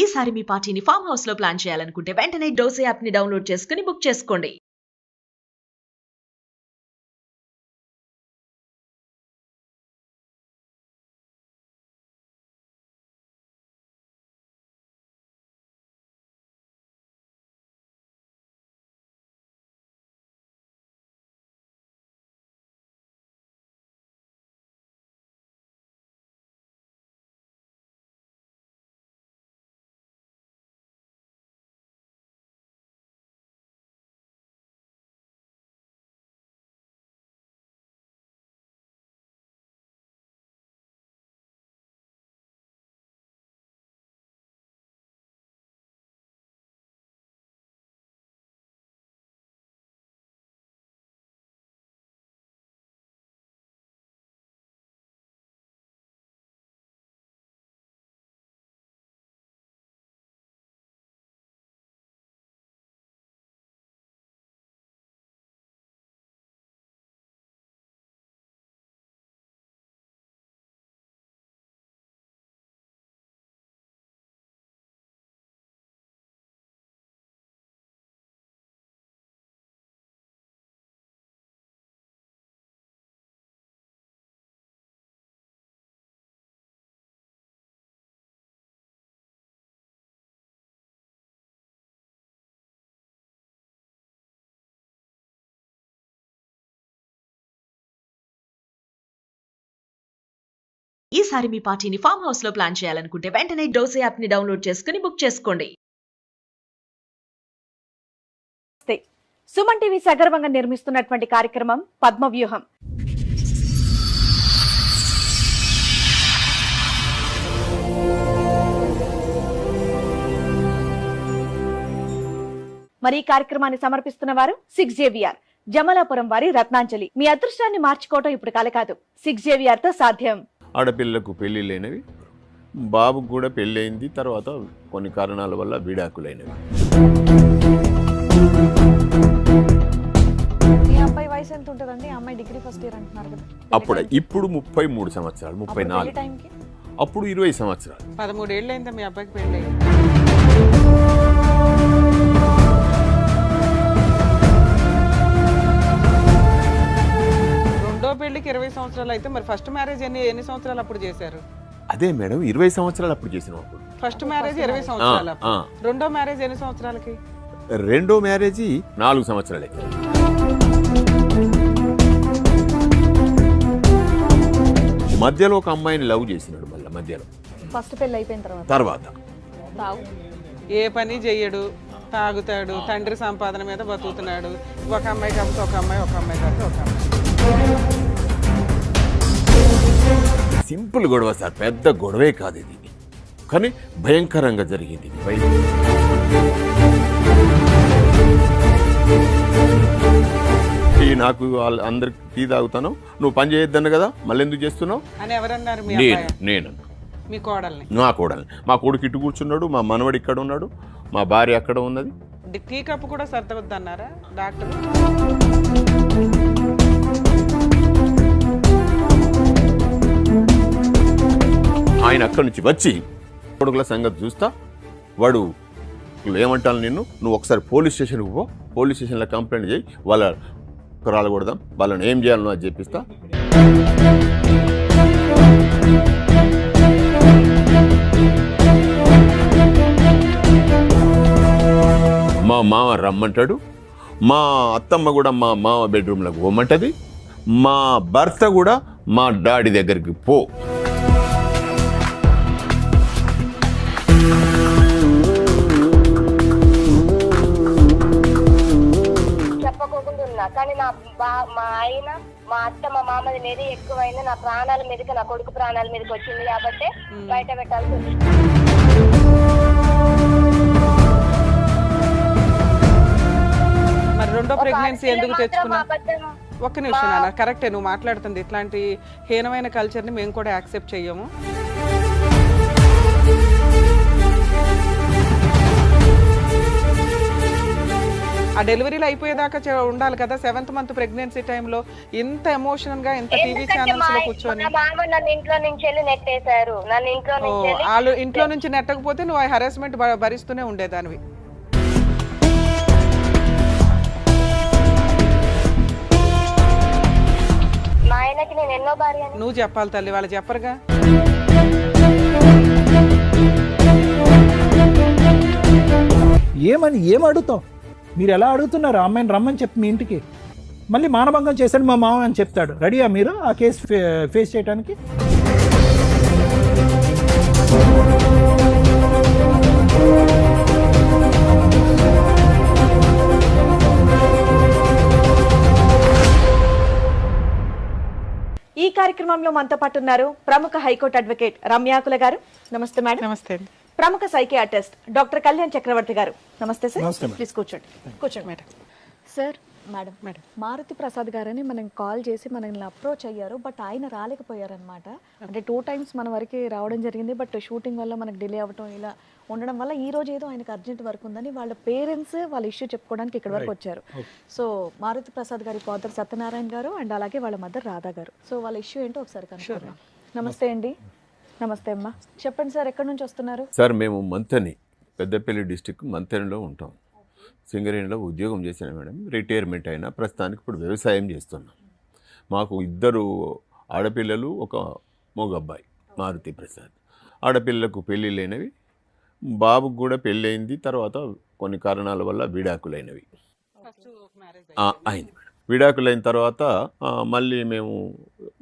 ఈసారి మీ పార్టీని farm house లో ప్లాన్ చేయాలనుకుంటే వెంటనే డోసే యాప్ ని డౌన్లోడ్ చేసుకుని బుక్ చేసుకోండి. ఈసారి మీ పార్టీని ఫామ్ హౌస్ లో ప్లాన్ చేయాలనుకుంటే వెంటనే డోసే యాప్ ని డౌన్లోడ్ చేసుకుని బుక్ చేసుకోండి. సుమన్ టీవీ సగర్వంగా నిర్మిస్తున్నటువంటి కార్యక్రమం పద్మవ్యూహం. మరి ఈ కార్యక్రమాన్ని సమర్పిస్తున్న వారు 6JVR జమలాపురం వారి రత్నాంజలి. మీ అదృష్టాన్ని మార్చుకోవటం ఇప్పుడు కల కాదు, 6JVR తో సాధ్యం. ఆడపిల్లకు పెళ్లి లేనివి, బాబుకు కూడా పెళ్ళి అయింది, తర్వాత కొన్ని కారణాల వల్ల విడాకులైనవి. మీ అబ్బాయి వయసు ఎంత ఉంటుందండి? అమ్మాయి డిగ్రీ ఫస్ట్ ఇయర్ అంటున్నారు కదా. అప్పుడు ఇప్పుడు 33 సంవత్సరాలు, 34. టైంకి అప్పుడు 20 సంవత్సరాలు. 13 ఏళ్ళు అయిందా మీ అబ్బాయికి పెళ్ళి? రెండో పెళ్లికి 20 సంవత్సరాలు అయితే మరి ఫస్ట్ మ్యారేజ్ ఎన్ని సంవత్సరాలు అప్పుడు చేశారు? అదే మేడం, 20 సంవత్సరాలు అప్పుడు చేసినాం. అప్పుడు ఫస్ట్ మ్యారేజ్ 20 సంవత్సరాలు. రెండో మ్యారేజ్ ఎన్ని సంవత్సరాలకి? రెండో మ్యారేజీ 4 సంవత్సరాలే. మధ్యలో ఒక అమ్మాయిని లవ్ చేసినాడు. మళ్ళీ మధ్యలో ఫస్ట్ పెళ్లి అయిపోయిన తర్వాత ఏ పని చెయ్యడు, తాగుతాడు, తండ్రి సంపాదన మీద బతుకుతున్నాడు. ఒక అమ్మాయి కాబట్టి ఒక అమ్మాయి, ఒక అమ్మాయి కాబట్టి ఒక అమ్మాయి. సింపుల్ గొడవ సార్, పెద్ద గొడవే కాదు ఇది, కానీ భయంకరంగా జరిగింది. నాకు అందరికి టీ తాగుతాను, నువ్వు పని చేయొద్దన్న కదా, మళ్ళీ ఎందుకు చేస్తున్నావు అని ఎవరన్నారు? నేను మీ కోడల్ని? నా కోడల్ని. మా కొడుకు ఇటు కూర్చున్నాడు, మా మనవడు ఇక్కడ ఉన్నాడు, మా భార్య అక్కడ ఉన్నది. టీ కప్పు కూడా సర్దవద్దన్నారా డాక్టర్? ఆయన అక్కడి నుంచి వచ్చి కొడుకుల సంగతి చూస్తా, వాడు ఏమంటాను నిన్ను, నువ్వు ఒకసారి పోలీస్ స్టేషన్కి పో, పోలీస్ స్టేషన్లో కంప్లైంట్ చేయి, వాళ్ళ రాలకూడదాం, వాళ్ళని ఏం చేయాలనో అది చెప్పిస్తా. మా మామ రమ్మంటాడు, మా అత్తమ్మ కూడా మా మామ బెడ్రూమ్లోకి పోమంటది, మా భర్త కూడా మా డాడీ దగ్గరికి పో. కానీ మా ఆయన, మా అత్త, మా మామది మీద ఎక్కువైంది, నా ప్రాణాల మీదకి, నా కొడుకు ప్రాణాల మీదకి వచ్చింది కాబట్టి బయట పెట్టాల్సి ఉంది. మరి రెండో ప్రెగ్నెన్సీ ఎందుకు తెచ్చుకున్నా? ఒక్క నిమిషం నాన్న, కరెక్టే నువ్వు మాట్లాడుతుంది. ఇట్లాంటి హీనమైన కల్చర్ని మేము కూడా యాక్సెప్ట్ చెయ్యము. ఆ డెలివరీలు అయిపోయేదాకా ఉండాలి కదా. 7th మంత్ ప్రెగ్నెన్సీ టైంలో ఇంత ఎమోషనల్ గా ఇంత టీవీ ఛానల్స్ లో కూర్చొని మా మామ నన్ను ఇంట్లో నుంచి వెళ్ళి నెట్టేశారు. నన్ను ఇంట్లో నుంచి వెళ్ళి వాళ్ళు ఇంట్లో నుంచి నెట్టకపోతే నువ్వు ఆ హెరాస్మెంట్ భరిస్తూనే ఉండేదానివి. మా ఆయనకి నేను ఎన్నో భార్య అని. నువ్వు చెప్పాలి తల్లి, వాళ్ళు చెప్పరుగా. ఏం అడుగుతావు? మీరు ఎలా అడుగుతున్నారు? అమ్మాయిని రమ్మని చెప్పి మీ ఇంటికి మళ్ళీ మానభంగం చేశాడు మా మామ అని చెప్తాడు. రెడీయా మీరు ఆ కేసు ఫేస్ చేయడానికి? ఈ కార్యక్రమంలో మనతో పాటు ఉన్నారు ప్రముఖ హైకోర్టు అడ్వకేట్ రమ్యాకుల గారు. నమస్తే మేడం. నమస్తే అండి. ప్రముఖ సైకియాట్రిస్ట్ డాక్టర్ కళ్యాణ్ చక్రవర్తి గారు. నమస్తే సార్. నమస్తే మేడం. ప్లీజ్ కూర్చోండి. కూర్చోండి madam. Sir madam madam. Maruti Prasad గారని మనం కాల్ చేసి మనల్ని అప్రోచ్ అయ్యారు, బట్ ఆయన రాలేకపోయారనమాట. అంటే 2 times మన వరకు రావడం జరిగింది, బట్ షూటింగ్ వల్ల మనకు డిలే అవ్వటం ఇలా ఉండడం వల్ల ఈ రోజు ఏదో ఆయనకు అర్జెంట్ వర్క్ ఉందని వాళ్ళ పేరెంట్స్ వాళ్ళ ఇష్యూ చెప్పుకోవడానికి ఇక్కడ వరకు వచ్చారు. సో మారుతి ప్రసాద్ గారి ఫాదర్ సత్యనారాయణ గారు అండ్ అలాగే వాళ్ళ మదర్ రాధా గారు. సో వాళ్ళ ఇష్యూ ఏంటో ఒకసారి కనుక్కుందాం. నమస్తే అండి. నమస్తే అమ్మా. చెప్పండి సార్, ఎక్కడి నుంచి వస్తున్నారు? సార్ మేము మంథని, పెద్దపల్లి డిస్టిక్ మంథనిలో ఉంటాం. సింగరేణిలో ఉద్యోగం చేశాను మేడం. రిటైర్మెంట్ అయినా ప్రస్తుతానికి ఇప్పుడు వ్యవసాయం చేస్తున్నాం. మాకు 2 ఆడపిల్లలు, ఒక మగ అబ్బాయి మారుతి ప్రసాద్. ఆడపిల్లలకు పెళ్ళి లేనివి, బాబుకు కూడా పెళ్ళయింది. తర్వాత కొన్ని కారణాల వల్ల విడాకులైనవి అయింది మేడం. విడాకులైన తర్వాత మళ్ళీ మేము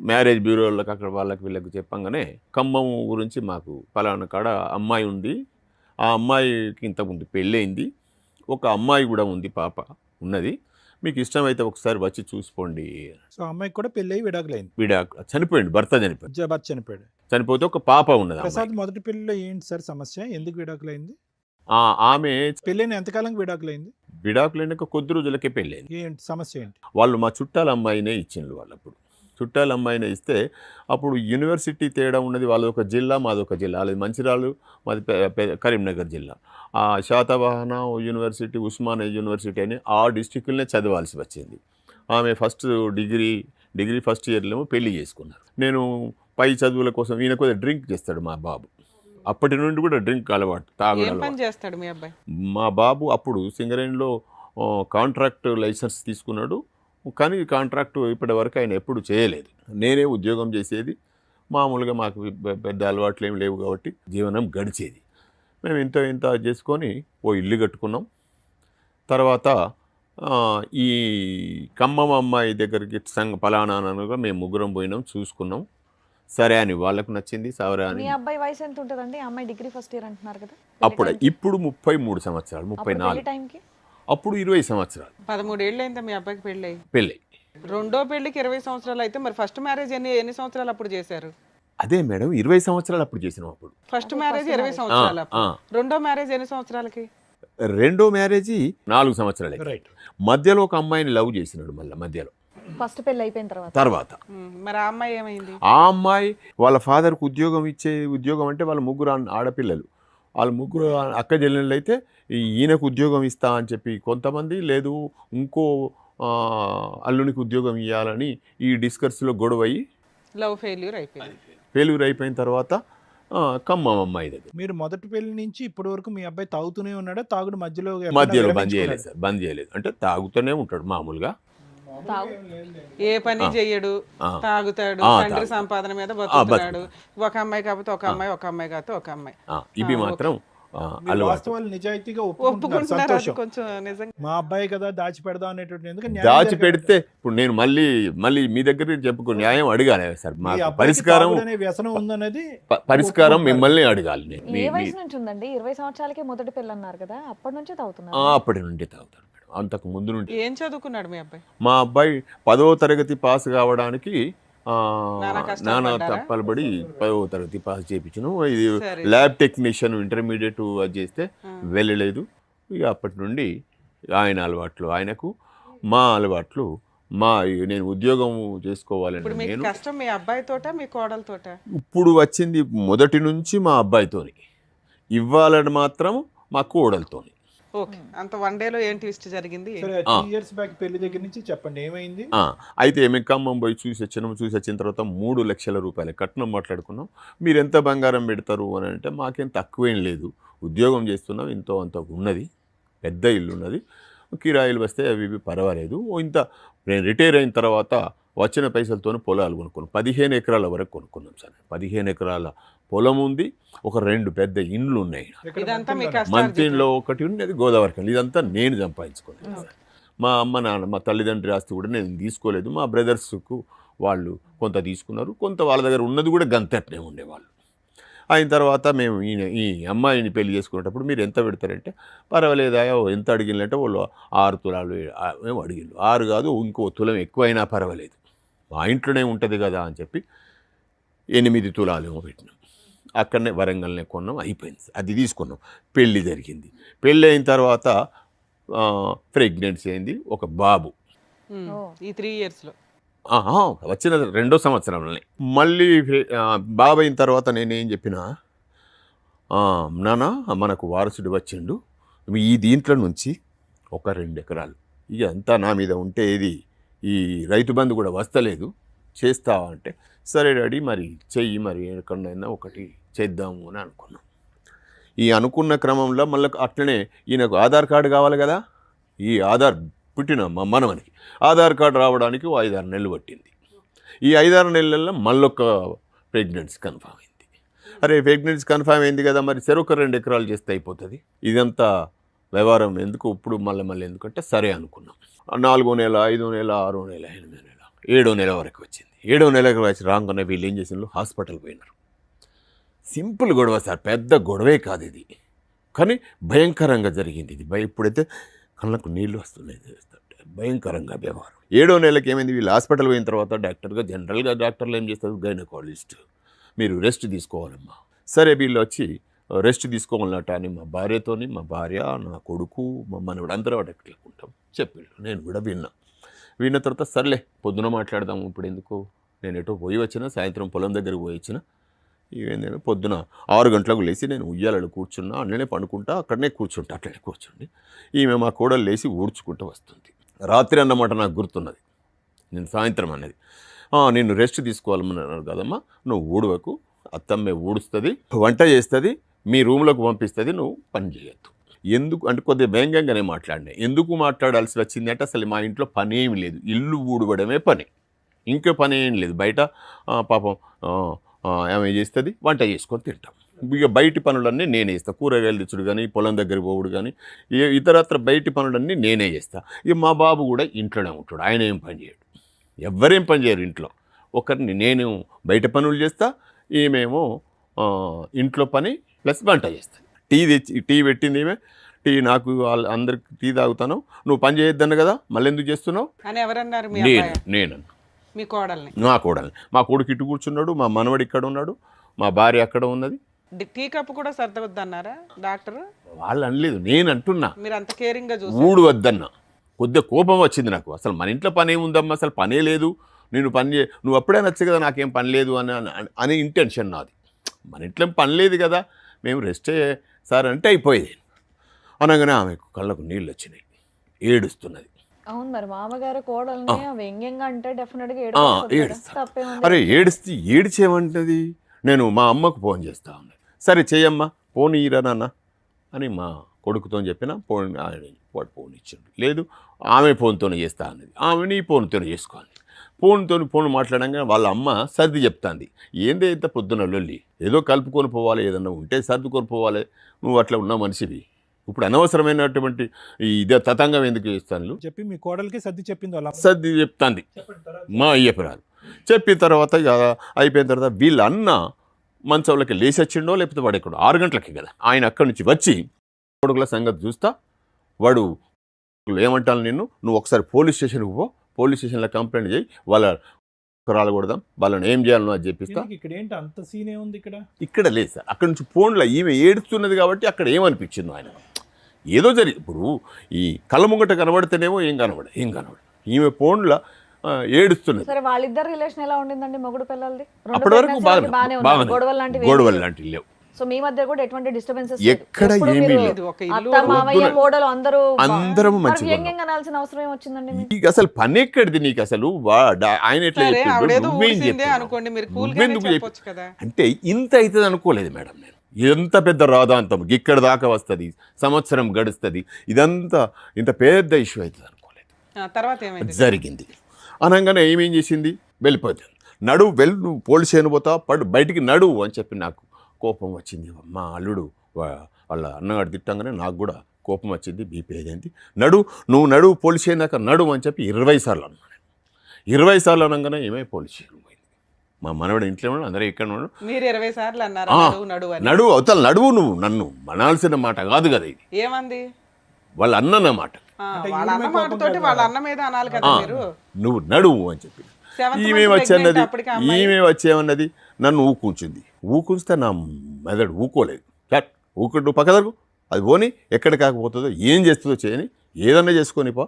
మ్యారేజ్ బ్యూరోలకు అక్కడ వాళ్ళకి వీళ్ళకి చెప్పంగానే ఖమ్మం గురించి మాకు పలానా కాడ అమ్మాయి ఉంది, ఆ అమ్మాయికి ఇంతకుముందు పెళ్ళయింది, ఒక అమ్మాయి కూడా ఉంది, పాప ఉన్నది, మీకు ఇష్టమైతే ఒకసారి వచ్చి చూసుకోండి. సో అమ్మాయికి కూడా పెళ్ళి అయ్యి విడాకులైంది. చనిపోయింది, భర్త చనిపోయింది. భర్త చనిపోయాడు. చనిపోతే ఒక పాప ఉన్నది. ప్రసాద్ మొదటి పెళ్లిలో ఏంటి సార్ సమస్య? ఎందుకు విడాకులైంది? ఆమె పెళ్ళైన ఎంతకాలం విడాకులైంది? విడాకులైనాక కొద్ది రోజులకే పెళ్ళైంది. ఏంటి సమస్య ఏంటి? వాళ్ళు మా చుట్టాల అమ్మాయినే ఇచ్చిండ్రు. వాళ్ళు అప్పుడు చుట్టాల అమ్మాయినే ఇస్తే అప్పుడు యూనివర్సిటీ తేడా ఉన్నది. వాళ్ళది ఒక జిల్లా, మాది ఒక జిల్లా. వాళ్ళది మంచిర్యాల, మాది కరీంనగర్ జిల్లా. ఆ శాతవాహన యూనివర్సిటీ, ఉస్మానియా యూనివర్సిటీ అని ఆ డిస్టిక్లనే చదవాల్సి వచ్చింది. ఆమె డిగ్రీ ఫస్ట్ ఇయర్లో పెళ్లి చేసుకున్నారు. నేను పై చదువుల కోసం ఈయన కొద్దిగా డ్రింక్ చేస్తాడు మా బాబు. అప్పటి నుండి కూడా డ్రింక్ అలవాటు, తాగుడు పని చేస్తాడు మీ అబ్బాయి? మా బాబు అప్పుడు సింగరేణిలో కాంట్రాక్ట్ లైసెన్స్ తీసుకున్నాడు, కానీ కాంట్రాక్టు ఇప్పటి వరకు ఆయన ఎప్పుడు చేయలేదు. నేనే ఉద్యోగం చేసేది. మామూలుగా మాకు పెద్ద అలవాట్లు ఏమి లేవు కాబట్టి జీవనం గడిచేది. మేము ఇంత చేసుకొని ఓ ఇల్లు కట్టుకున్నాం. తర్వాత ఈ ఖమ్మం అమ్మాయి దగ్గరికి పలానాగా మేము ముగ్గురం పోయినాం, చూసుకున్నాం. సరే అని వాళ్ళకు నచ్చింది, సరే అని. మీ అబ్బాయి వయసు ఎంత ఉంటుందండి? అమ్మాయి డిగ్రీ ఫస్ట్ ఇయర్ అంటున్నారు కదా. అప్పుడు ఇప్పుడు 33 సంవత్సరాలు, 34. టైంకి అప్పుడు 20 సంవత్సరాలు. 13 ఏళ్ళు అయిందా మీ అబ్బాయికి పెళ్ళి? పెళ్ళి. రెండో పెళ్లికి 20 సంవత్సరాలు అయితే మరి ఫస్ట్ మ్యారేజ్ ఎన్ని సంవత్సరాలు అప్పుడు చేశారు? అదే మేడం, 20 సంవత్సరాలు అప్పుడు చేసినాం. అప్పుడు ఫస్ట్ మ్యారేజ్ 20 సంవత్సరాలు. రెండో మ్యారేజ్ ఎన్ని సంవత్సరాలకి? రెండో మ్యారేజీ 4 సంవత్సరాలు. రైట్. మధ్యలో ఒక అమ్మాయిని లవ్ చేసినాడు. మళ్ళీ మధ్యలో ఫస్ట్ పెళ్లి అయిపోయిన తర్వాత మరి ఆ అమ్మాయి ఏమైంది? ఆ అమ్మాయి వాళ్ళ ఫాదర్కు ఉద్యోగం అంటే వాళ్ళ ముగ్గురు ఆడపిల్లలు, వాళ్ళ ముగ్గురు అక్క చెల్లెళ్ళు అయితే ఈయనకు ఉద్యోగం ఇస్తా అని చెప్పి కొంతమంది, లేదు ఇంకో అల్లునికి ఉద్యోగం ఇవ్వాలని ఈ డిస్కర్స్లో గొడవ అయ్యి లవ్ ఫెయిల్యూర్ అయిపోయిన తర్వాత ఖమ్మం అమ్మాయి దగ్గర. మీరు మొదటి పెళ్లి నుంచి ఇప్పటి వరకు మీ అబ్బాయి తాగుతూనే ఉన్నాడా? తాగుడు మధ్యలో బంద్ చేయలేదు సార్. బంద్ చేయలేదు అంటే తాగుతూనే ఉంటాడు మామూలుగా. ఏ పని చెయ్యడు, తాగుతాడు, తండ్రి సంపాదన మీద బతుకుతాడు. ఒక అమ్మాయి కాకపోతే ఒక అమ్మాయి, ఒక అమ్మాయి కాకపోతే ఒక అమ్మాయి. ఇవి మాత్రం వాస్తవాలు నిజాయితీగా ఒప్పుకుంటున్నారు. కొంచెం నిజంగా మా అబ్బాయి కదా దాచి పెడదాం అనేటువంటి దాచి పెడితే ఇప్పుడు నేను మళ్ళీ మీ దగ్గర చెప్పుకో న్యాయం అడగాలి సార్. మా పరిష్కారం వ్యసనం ఉందనేది పరిష్కారం మిమ్మల్ని అడగాలి. నేను ఏ వయసు నుంచి ఉందండి? 20 సంవత్సరాలకే మొదటి పెళ్లి అన్నారు కదా, అప్పటి నుంచే తాగుతున్నారు? అప్పటి నుండి తాగుతాడు మేడం. అంతకు ముందు నుండి. ఏం చదువుకున్నాడు మీ అబ్బాయి? మా అబ్బాయి 10వ తరగతి పాస్ కావడానికి నానా తప్పలబడి 10వ తరగతి పాస్ చేయించను. ఇది ల్యాబ్ టెక్నీషియన్ ఇంటర్మీడియట్ అది చేస్తే వెళ్ళలేదు. ఇక అప్పటి నుండి ఆయన అలవాట్లు ఆయనకు, మా అలవాట్లు నేను ఉద్యోగం చేసుకోవాలని నేను. కష్టం మీ అబ్బాయితోట మీ కోడలతోట? ఇప్పుడు వచ్చింది మొదటి నుంచి మా అబ్బాయితోని, ఇవ్వాలని మాత్రం మా కోడలతోని. ఓకే, అంత 1 డేలో ఏం ట్విస్ట్ జరిగింది? సరే 3 ఇయర్స్ బ్యాక్ పెళ్లి దగ్గర నుంచి చెప్పండి ఏమైంది? అయితే మేము ఖమ్మం పోయి చూసి వచ్చిన తర్వాత 3 లక్షల రూపాయల కట్నం మాట్లాడుకున్నాం. మీరు ఎంత బంగారం పెడతారు అని అంటే మాకేం తక్కువేం లేదు, ఉద్యోగం చేస్తున్నాం, ఇంతో అంత ఉన్నది, పెద్ద ఇల్లు ఉన్నది, కిరాయిలు వస్తే అవి ఇవి పర్వాలేదు. ఇంత నేను రిటైర్ అయిన తర్వాత వచ్చిన పైసలతో పొలాలు కొనుక్కున్నాం. 15 ఎకరాల వరకు కొనుక్కున్నాం సార్. 15 ఎకరాల పొలం ఉంది, ఒక 2 పెద్ద ఇండ్లు ఉన్నాయి. ఇదంతా మీ కష్టార్జితం. మంత్రిలో ఒకటి ఉన్నది, గోదావరి. ఇదంతా నేను సంపాదించుకోలేదు సార్. మా అమ్మ నాన్న మా తల్లిదండ్రి ఆస్తి కూడా నేను తీసుకోలేదు. మా బ్రదర్స్కు వాళ్ళు కొంత తీసుకున్నారు, కొంత వాళ్ళ దగ్గర ఉన్నది కూడా గంతట్నే ఉండేవాళ్ళు. అయిన తర్వాత మేము ఈ అమ్మాయిని పెళ్లి చేసుకునేటప్పుడు మీరు ఎంత పెడతారంటే, పర్వాలేదా ఎంత అడిగినంటే వాళ్ళు 6 తులాలు మేము అడిగిళ్ళు. 6 కాదు, ఇంకో తులం ఎక్కువైనా పర్వాలేదు, మా ఇంట్లోనే ఉంటుంది కదా అని చెప్పి 8 తులాలు ఏమో పెట్టినాం. అక్కడనే వరంగల్నే కొన్నాం, అయిపోయింది. అది తీసుకున్నాం. పెళ్ళి జరిగింది. పెళ్ళి అయిన తర్వాత ప్రెగ్నెన్సీ అయింది, ఒక బాబు. ఈ 3 ఇయర్స్లో వచ్చిన 2వ సంవత్సరంలోనే మళ్ళీ బాబు అయిన తర్వాత నేనేం చెప్పినా, నాన్న మనకు వారసుడు వచ్చిండు, ఈ దీంట్లో నుంచి ఒక 2 ఎకరాలు ఇక అంతా నా మీద ఉంటే ఇది ఈ రైతు బంధు కూడా వస్తలేదు, చేస్తావా అంటే, సరే డాడీ మరి చెయ్యి, మరి ఎక్కడైనా ఒకటి చేద్దాము అని అనుకున్నాం. ఈ అనుకున్న క్రమంలో మళ్ళీ అట్లనే ఈయనకు ఆధార్ కార్డు కావాలి కదా, ఈ ఆధార్ పుట్టిన మా మనవనికి ఆధార్ కార్డు రావడానికి 5-6 నెలలు పట్టింది. ఈ 5-6 నెలల్లో మళ్ళొక ప్రెగ్నెన్సీ కన్ఫామ్ అయింది. అరే ప్రెగ్నెన్సీ కన్ఫామ్ అయింది కదా, మరి చెరొక 2 ఎకరాలు చేస్తే అయిపోతుంది, ఇదంతా వ్యవహారం ఎందుకు ఇప్పుడు మళ్ళీ ఎందుకంటే సరే అనుకున్నాం. 4వ నెల, 5వ నెల, 6వ నెల, 8వ నెల, 7వ నెల వరకు వచ్చింది. 7వ నెలకు వచ్చి రాగానే వీళ్ళు ఏం చేసిండ్రు, హాస్పిటల్ పోయినారు. సింపుల్ గొడవ సార్, పెద్ద గొడవే కాదు ఇది, కానీ భయంకరంగా జరిగింది ఇది. ఇప్పుడైతే కళ్ళకు నీళ్ళు వస్తున్నాయి, భయంకరంగా వ్యవహారం. 7వ నెలకి ఏమైంది, వీళ్ళు హాస్పిటల్ పోయిన తర్వాత జనరల్గా డాక్టర్లు ఏం చేస్తారు, గైనకాలజిస్ట్ మీరు రెస్ట్ తీసుకోవాలమ్మా. సరే వీళ్ళు వచ్చి రెస్ట్ తీసుకోవాలన్నట్టు అని మా భార్యతోని, మా భార్య, నా కొడుకు, మా మనవడు అందరూ అడగలేకుంటాం చెప్పాడు. నేను కూడా విన్న తర్వాత సర్లే పొద్దున మాట్లాడదాము, ఇప్పుడు ఎందుకు, నేను ఎటో పోయి వచ్చిన, సాయంత్రం పొలం దగ్గరికి పోయి వచ్చిన, ఇవేంటంటే పొద్దున 6 గంటలకు లేచి నేను ఉయ్యాలలో కూర్చున్నా, అట్లనే పండుకుంటా, అట్లనే కూర్చుండి ఈమె మా కోడలు లేచి ఊడ్చుకుంటూ వస్తుంది. రాత్రి అన్నమాట నాకు గుర్తున్నది, నేను సాయంత్రం అనేది, నేను రెస్ట్ తీసుకోవాలన్నారు కదమ్మా, నువ్వు ఊడవకు, అత్తమ్మే ఊడుస్తుంది, వంట చేస్తుంది, మీ రూమ్లోకి పంపిస్తుంది, నువ్వు పని చేయొద్దు. ఎందుకు అంటే కొద్దిగా వ్యంగ్యంగానే మాట్లాడినాయి. ఎందుకు మాట్లాడాల్సి వచ్చింది అంటే, అసలు మా ఇంట్లో పని ఏమి లేదు, ఇల్లు ఊడవడమే పని, ఇంకో పని ఏం లేదు. బయట పాపం ఆమె చేస్తుంది, వంట చేసుకొని తింటాం. ఇక బయటి పనులన్నీ నేనే చేస్తాను, కూరగాయలు తెచ్చుడు కానీ, పొలం దగ్గర పోవుడు కానీ, ఇతరత్ర బయటి పనులన్నీ నేనే చేస్తాను. ఇక మా బాబు కూడా ఇంట్లోనే ఉంటాడు, ఆయన ఏం పని చేయడు, ఎవ్వరేం పని చేయరు ఇంట్లో. ఒకరిని నేను బయట పనులు చేస్తా, ఈమెమో ఇంట్లో పని ప్లస్ వంట చేస్తాను. టీ పెట్టింది ఈమె, టీ నాకు అందరికి టీ తాగుతాను, నువ్వు పని చేయొద్దన్న కదా, మళ్ళీ ఎందుకు చేస్తున్నావు అని ఎవరన్నారు? నేను మీ కోడల్ని? నా కోడల్ని. మా కొడుకు ఇటు కూర్చున్నాడు, మా మనవడు ఇక్కడ ఉన్నాడు, మా భార్య అక్కడ ఉన్నది. టీ కప్పు కూడా సర్దవద్దన్నారా డాక్టర్? వాళ్ళు అనలేదు, నేను అంటున్నా, మీరు అంత కేరింగ్గా చూసి ఊడు వద్దన్నా. కొద్దిగా కోపం వచ్చింది నాకు, అసలు మన ఇంట్లో పని ఏముందమ్మా, అసలు పనే లేదు, నేను నువ్వు అప్పుడే నచ్చు కదా, నాకేం పని లేదు అని ఇంటెన్షన్ నాది. మన ఇంట్లో పని లేదు కదా, మేము రెస్ట్ సార్ అంటే అయిపోయేది. అనగానే ఆమెకు కళ్ళకు నీళ్ళు వచ్చినాయి, ఏడుస్తున్నది. అవును, మరి మామగారు కోడల్ని వ్యంగ్యంగా అంటే డెఫినెట్గా ఏడుస్తా. అరే ఏడిచేమంటది, నేను మా అమ్మకు ఫోన్ చేస్తా ఉన్నది. సరే చెయ్యమ్మా, ఫోన్ ఇయ్యరా నాన్న అని మా కొడుకుతో చెప్పిన, ఫోన్ వాడు ఫోన్ ఇచ్చిండు. లేదు ఆమె ఫోన్తోనే చేస్తా అన్నది, ఆమెని ఫోన్తోనే చేసుకోవాలి. ఫోన్ మాట్లాడంగా వాళ్ళ అమ్మ సర్ది చెప్తాంది. ఏందైతే పొద్దున లొల్లి, ఏదో కలుపుకొని పోవాలి, ఏదన్నా ఉంటే సర్దుకొని పోవాలి, నువ్వు అట్లా ఉన్న మనిషివి, ఇప్పుడు అనవసరమైనటువంటి ఇదే తతంగం ఎందుకు చేస్తాను చెప్పి మీ కోడలికి సర్ది చెప్పింది, వాళ్ళ సర్ది చెప్తాంది మా అయ్యపురాలు. చెప్పిన తర్వాత ఇక అయిపోయిన తర్వాత వీళ్ళ అన్న మంచంలోకి లేచి వచ్చిండో లేకపోతే వాడు ఎక్కడో 6 గంటలకి కదా, ఆయన అక్కడి నుంచి వచ్చి కొడుకుల సంగతి చూస్తా, వాడు ఏమంటాను నువ్వు ఒకసారి పోలీస్ స్టేషన్కి పో, పోలీస్ స్టేషన్లో కంప్లైంట్ చేయి, వాళ్ళ రాలకూడదాం, వాళ్ళని ఏం చేయాలనో అది చెప్పిస్తా. ఇక్కడ ఏంటి అంత సీన్ ఏముంది, ఇక్కడ లేదు సార్. అక్కడి నుంచి ఫోన్లో ఈమె ఏడుస్తున్నది కాబట్టి అక్కడ ఏమనిపించిందో ఆయన, ఏదో జరిగి ఇప్పుడు ఈ కళ్ళ ముంగట కనబడితేనేమో ఏం కనబడ ఈమె ఫోన్లో ఏడుస్తున్నది. సరే, వాళ్ళిద్దరు రిలేషన్ ఎలా ఉండిందండి మొగుడు పిల్లలది? అప్పటి వరకు బాగానే, గొడవలు లాంటివి లేవు. సో మీ మధ్య కూడా ఎటువంటి డిస్టర్బెన్సెస్ ఎక్కడ ఏమీ లేదు. ఇది ఒక ఇల్లు అత్త మావయ్య మోడల్ అందరూ అందరం మంచిగా వ్యంగ్యంగా అనాల్సిన అవసరం ఏమొచ్చిందండి మీకు? నీకు అసలు పని ఎక్కడిది నీకు అసలు ఆయన ఎట్లా సరే చెప్పిండు? ఆవిడేదో నువ్వేం ఊసిందే చెప్తున్నావు? అనుకోండి, మీరు కూల్ నువ్వెందుకు గానే చెప్పు? చెప్పొచ్చు కదా. అంటే ఇంత అవుతుంది అనుకోలేదు మేడం నేను. ఎంత పెద్ద రాదాంతం ఇక్కడ దాకా వస్తుంది, సంవత్సరం గడుస్తుంది, ఇదంతా ఇంత పెద్ద ఇష్యూ అవుతుంది అనుకోలేదు. తర్వాత ఏమైంది? జరిగింది అనగానే ఏమేం చేసింది, వెళ్ళిపోతుంది. నువ్వు పోలీస్ స్టేషన్ పోతా బయటికి నడువు అని చెప్పి నాకు కోపం వచ్చింది. మా అల్లుడు వాళ్ళ అన్నగాడు తిట్టంగానే నాకు కూడా కోపం వచ్చింది, బీపీ అయింది. నువ్వు పోలీస్ స్టేషన్ దాకా నడువు అని చెప్పి 20 సార్లు అన్నాను. 20 సార్లు అనగానే ఏమై పోలీస్ స్టేషన్ పోయింది. మా మనవడు ఇంట్లో ఉన్నాడు, అందరూ ఇక్కడ ఉన్నాడు. మీరు 20 సార్లు అన్నారు నడువు అవతల నడువు, నువ్వు నన్ను మనాల్సిన మాట కాదు కదా ఇది, ఏమంది వాళ్ళ అన్న మాట. వాళ్ళ అన్న మాటతోటి వాళ్ళ అన్న మీద అనాలి కదా మీరు. నువ్వు నడువు అని చెప్పి ఈమె వచ్చేమన్నది నన్ను ఊకుంచింది. ఊకుంచితే నా మెదడు ఊకోలేదు. ఊకుంటూ పక్క దగ్గర అది పోని ఎక్కడ కాకపోతుందో ఏం చేస్తుందో చేయని, ఏదన్నా చేసుకొని పో,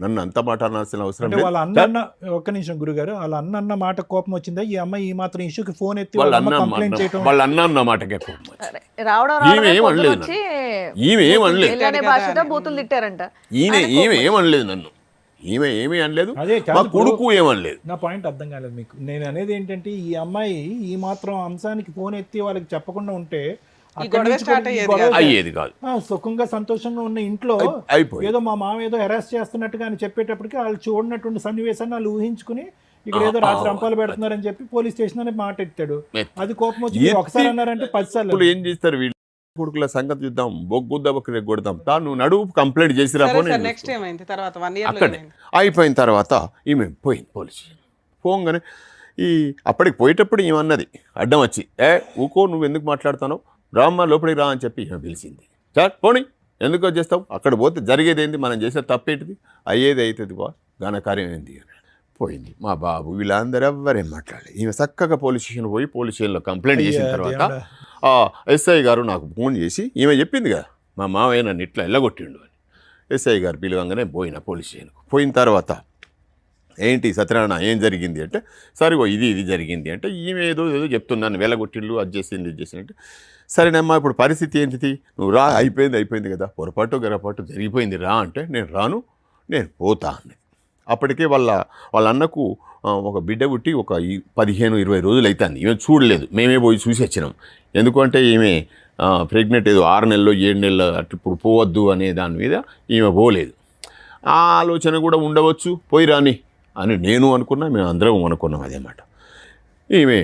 నన్ను అంత మాట అనాల్సిన అవసరం అంటే లేదు. వాళ్ళ అన్న ఒక్క నిమిషం గురుగారు, వాళ్ళ అన్న మాట కోపం వచ్చిందా? ఈ అమ్మాయి ఈ మాత్రం ఇష్యూకి ఫోన్ ఎత్తి వాళ్ళ కంప్లైంట్ చేయడం? వాళ్ళ అన్న మాటకే కోపం వచ్చింది. రావడం ఈమె ఏమనలేదు, ఈమె ఏమనలేదు, భాషతో బూతులు తిట్టారంట. ఈమె ఏమనలేదు నన్ను, ఈమె ఏమీ అనలేదు, అదే కాదు, మా కొడుకు ఏమనలేదు. నా పాయింట్ అర్థం కాలేదు మీకు. నేను అనేది ఏంటంటే ఈ అమ్మాయి ఈ మాత్రం అంశానికి ఫోన్ ఎత్తి వాళ్ళకి చెప్పకుండా ఉంటే అయ్యేది కాదు. సుఖంగా సంతోషంగా ఉన్న ఇంట్లో అయిపోయి ఏదో మా మామ ఏదో హెరాస్ చేస్తున్నట్టుగా అని చెప్పేటప్పటికి వాళ్ళు చూడనటువంటి సన్నివేశాన్ని వాళ్ళు ఊహించుకుని ఇక్కడ ఏదో రాత్రి రంపాలు పెడుతున్నారని చెప్పి పోలీస్ స్టేషన్ అనే మాట ఎత్తాడు. అది కోపం వచ్చి ఒకసారి అన్నారంటే 10 సార్లు. ఏం చేస్తారు వీళ్ళు? కొడుకుల సంగతి చూద్దాం, బొగ్గుద్దాం, కొడదాం, నువ్వు నడువు కంప్లైంట్ చేసిరా. నెక్స్ట్ ఏమైంది తర్వాత 1 year అక్కడే అయిపోయిన తర్వాత ఈమె పోయింది పోలీస్ స్టేషన్. పోగానే అప్పటికి పోయేటప్పుడు ఏమన్నది అడ్డం వచ్చి, ఊకో నువ్వు ఎందుకు మాట్లాడుతావు, రామ్మ లోపలికి రా అని చెప్పి ఈమె పిలిచింది. సార్ పోనీ ఎందుకు వచ్చేస్తావు, అక్కడ పోతే జరిగేది ఏంది, మనం చేసే తప్పేంటిది, అయ్యేది అవుతుంది బా, ఘనకార్యం ఏంది అని పోయింది. మా బాబు వీళ్ళందరూ ఎవ్వరేం మాట్లాడలేదు. ఈమె చక్కగా పోలీస్ స్టేషన్ పోయి పోలీస్ స్టేషన్లో కంప్లైంట్ చేసిన తర్వాత ఎస్ఐ గారు నాకు ఫోన్ చేసి ఈమె చెప్పింది కదా మా మావయ్య నన్ను ఇట్లా ఎల్లగొట్టిండు అని. ఎస్ఐ గారు పిలవంగానే పోయిన పోలీస్ స్టేషన్కు. పోయిన తర్వాత ఏంటి సత్యనారాయణ ఏం జరిగింది అంటే, సరిగో ఇది జరిగింది అంటే, ఈమె ఏదో చెప్తున్నాను, వెళ్ళగొట్టిళ్ళు అది చేసింది ఇది చేసినట్టు. సరేనమ్మా ఇప్పుడు పరిస్థితి ఏంటిది, నువ్వు రా, అయిపోయింది కదా, పొరపాటు గరపాటు జరిగిపోయింది, రా అంటే నేను రాను, నేను పోతా అన్నది. అప్పటికే వాళ్ళ అన్నకు ఒక బిడ్డ పుట్టి ఒక 15-20 రోజులు అవుతుంది. ఈమె చూడలేదు, మేమే పోయి చూసి వచ్చినాం. ఎందుకంటే ఈమె ప్రెగ్నెంట్ ఏదో 6 నెలలు 7 నెలలు అటు ఇప్పుడు పోవద్దు అనే దాని మీద ఈమె పోలేదు. ఆ ఆలోచన కూడా ఉండవచ్చు, పోయి రాని అని నేను అనుకున్నా, మేము అందరం అనుకున్నాం అదే మాట. ఈమె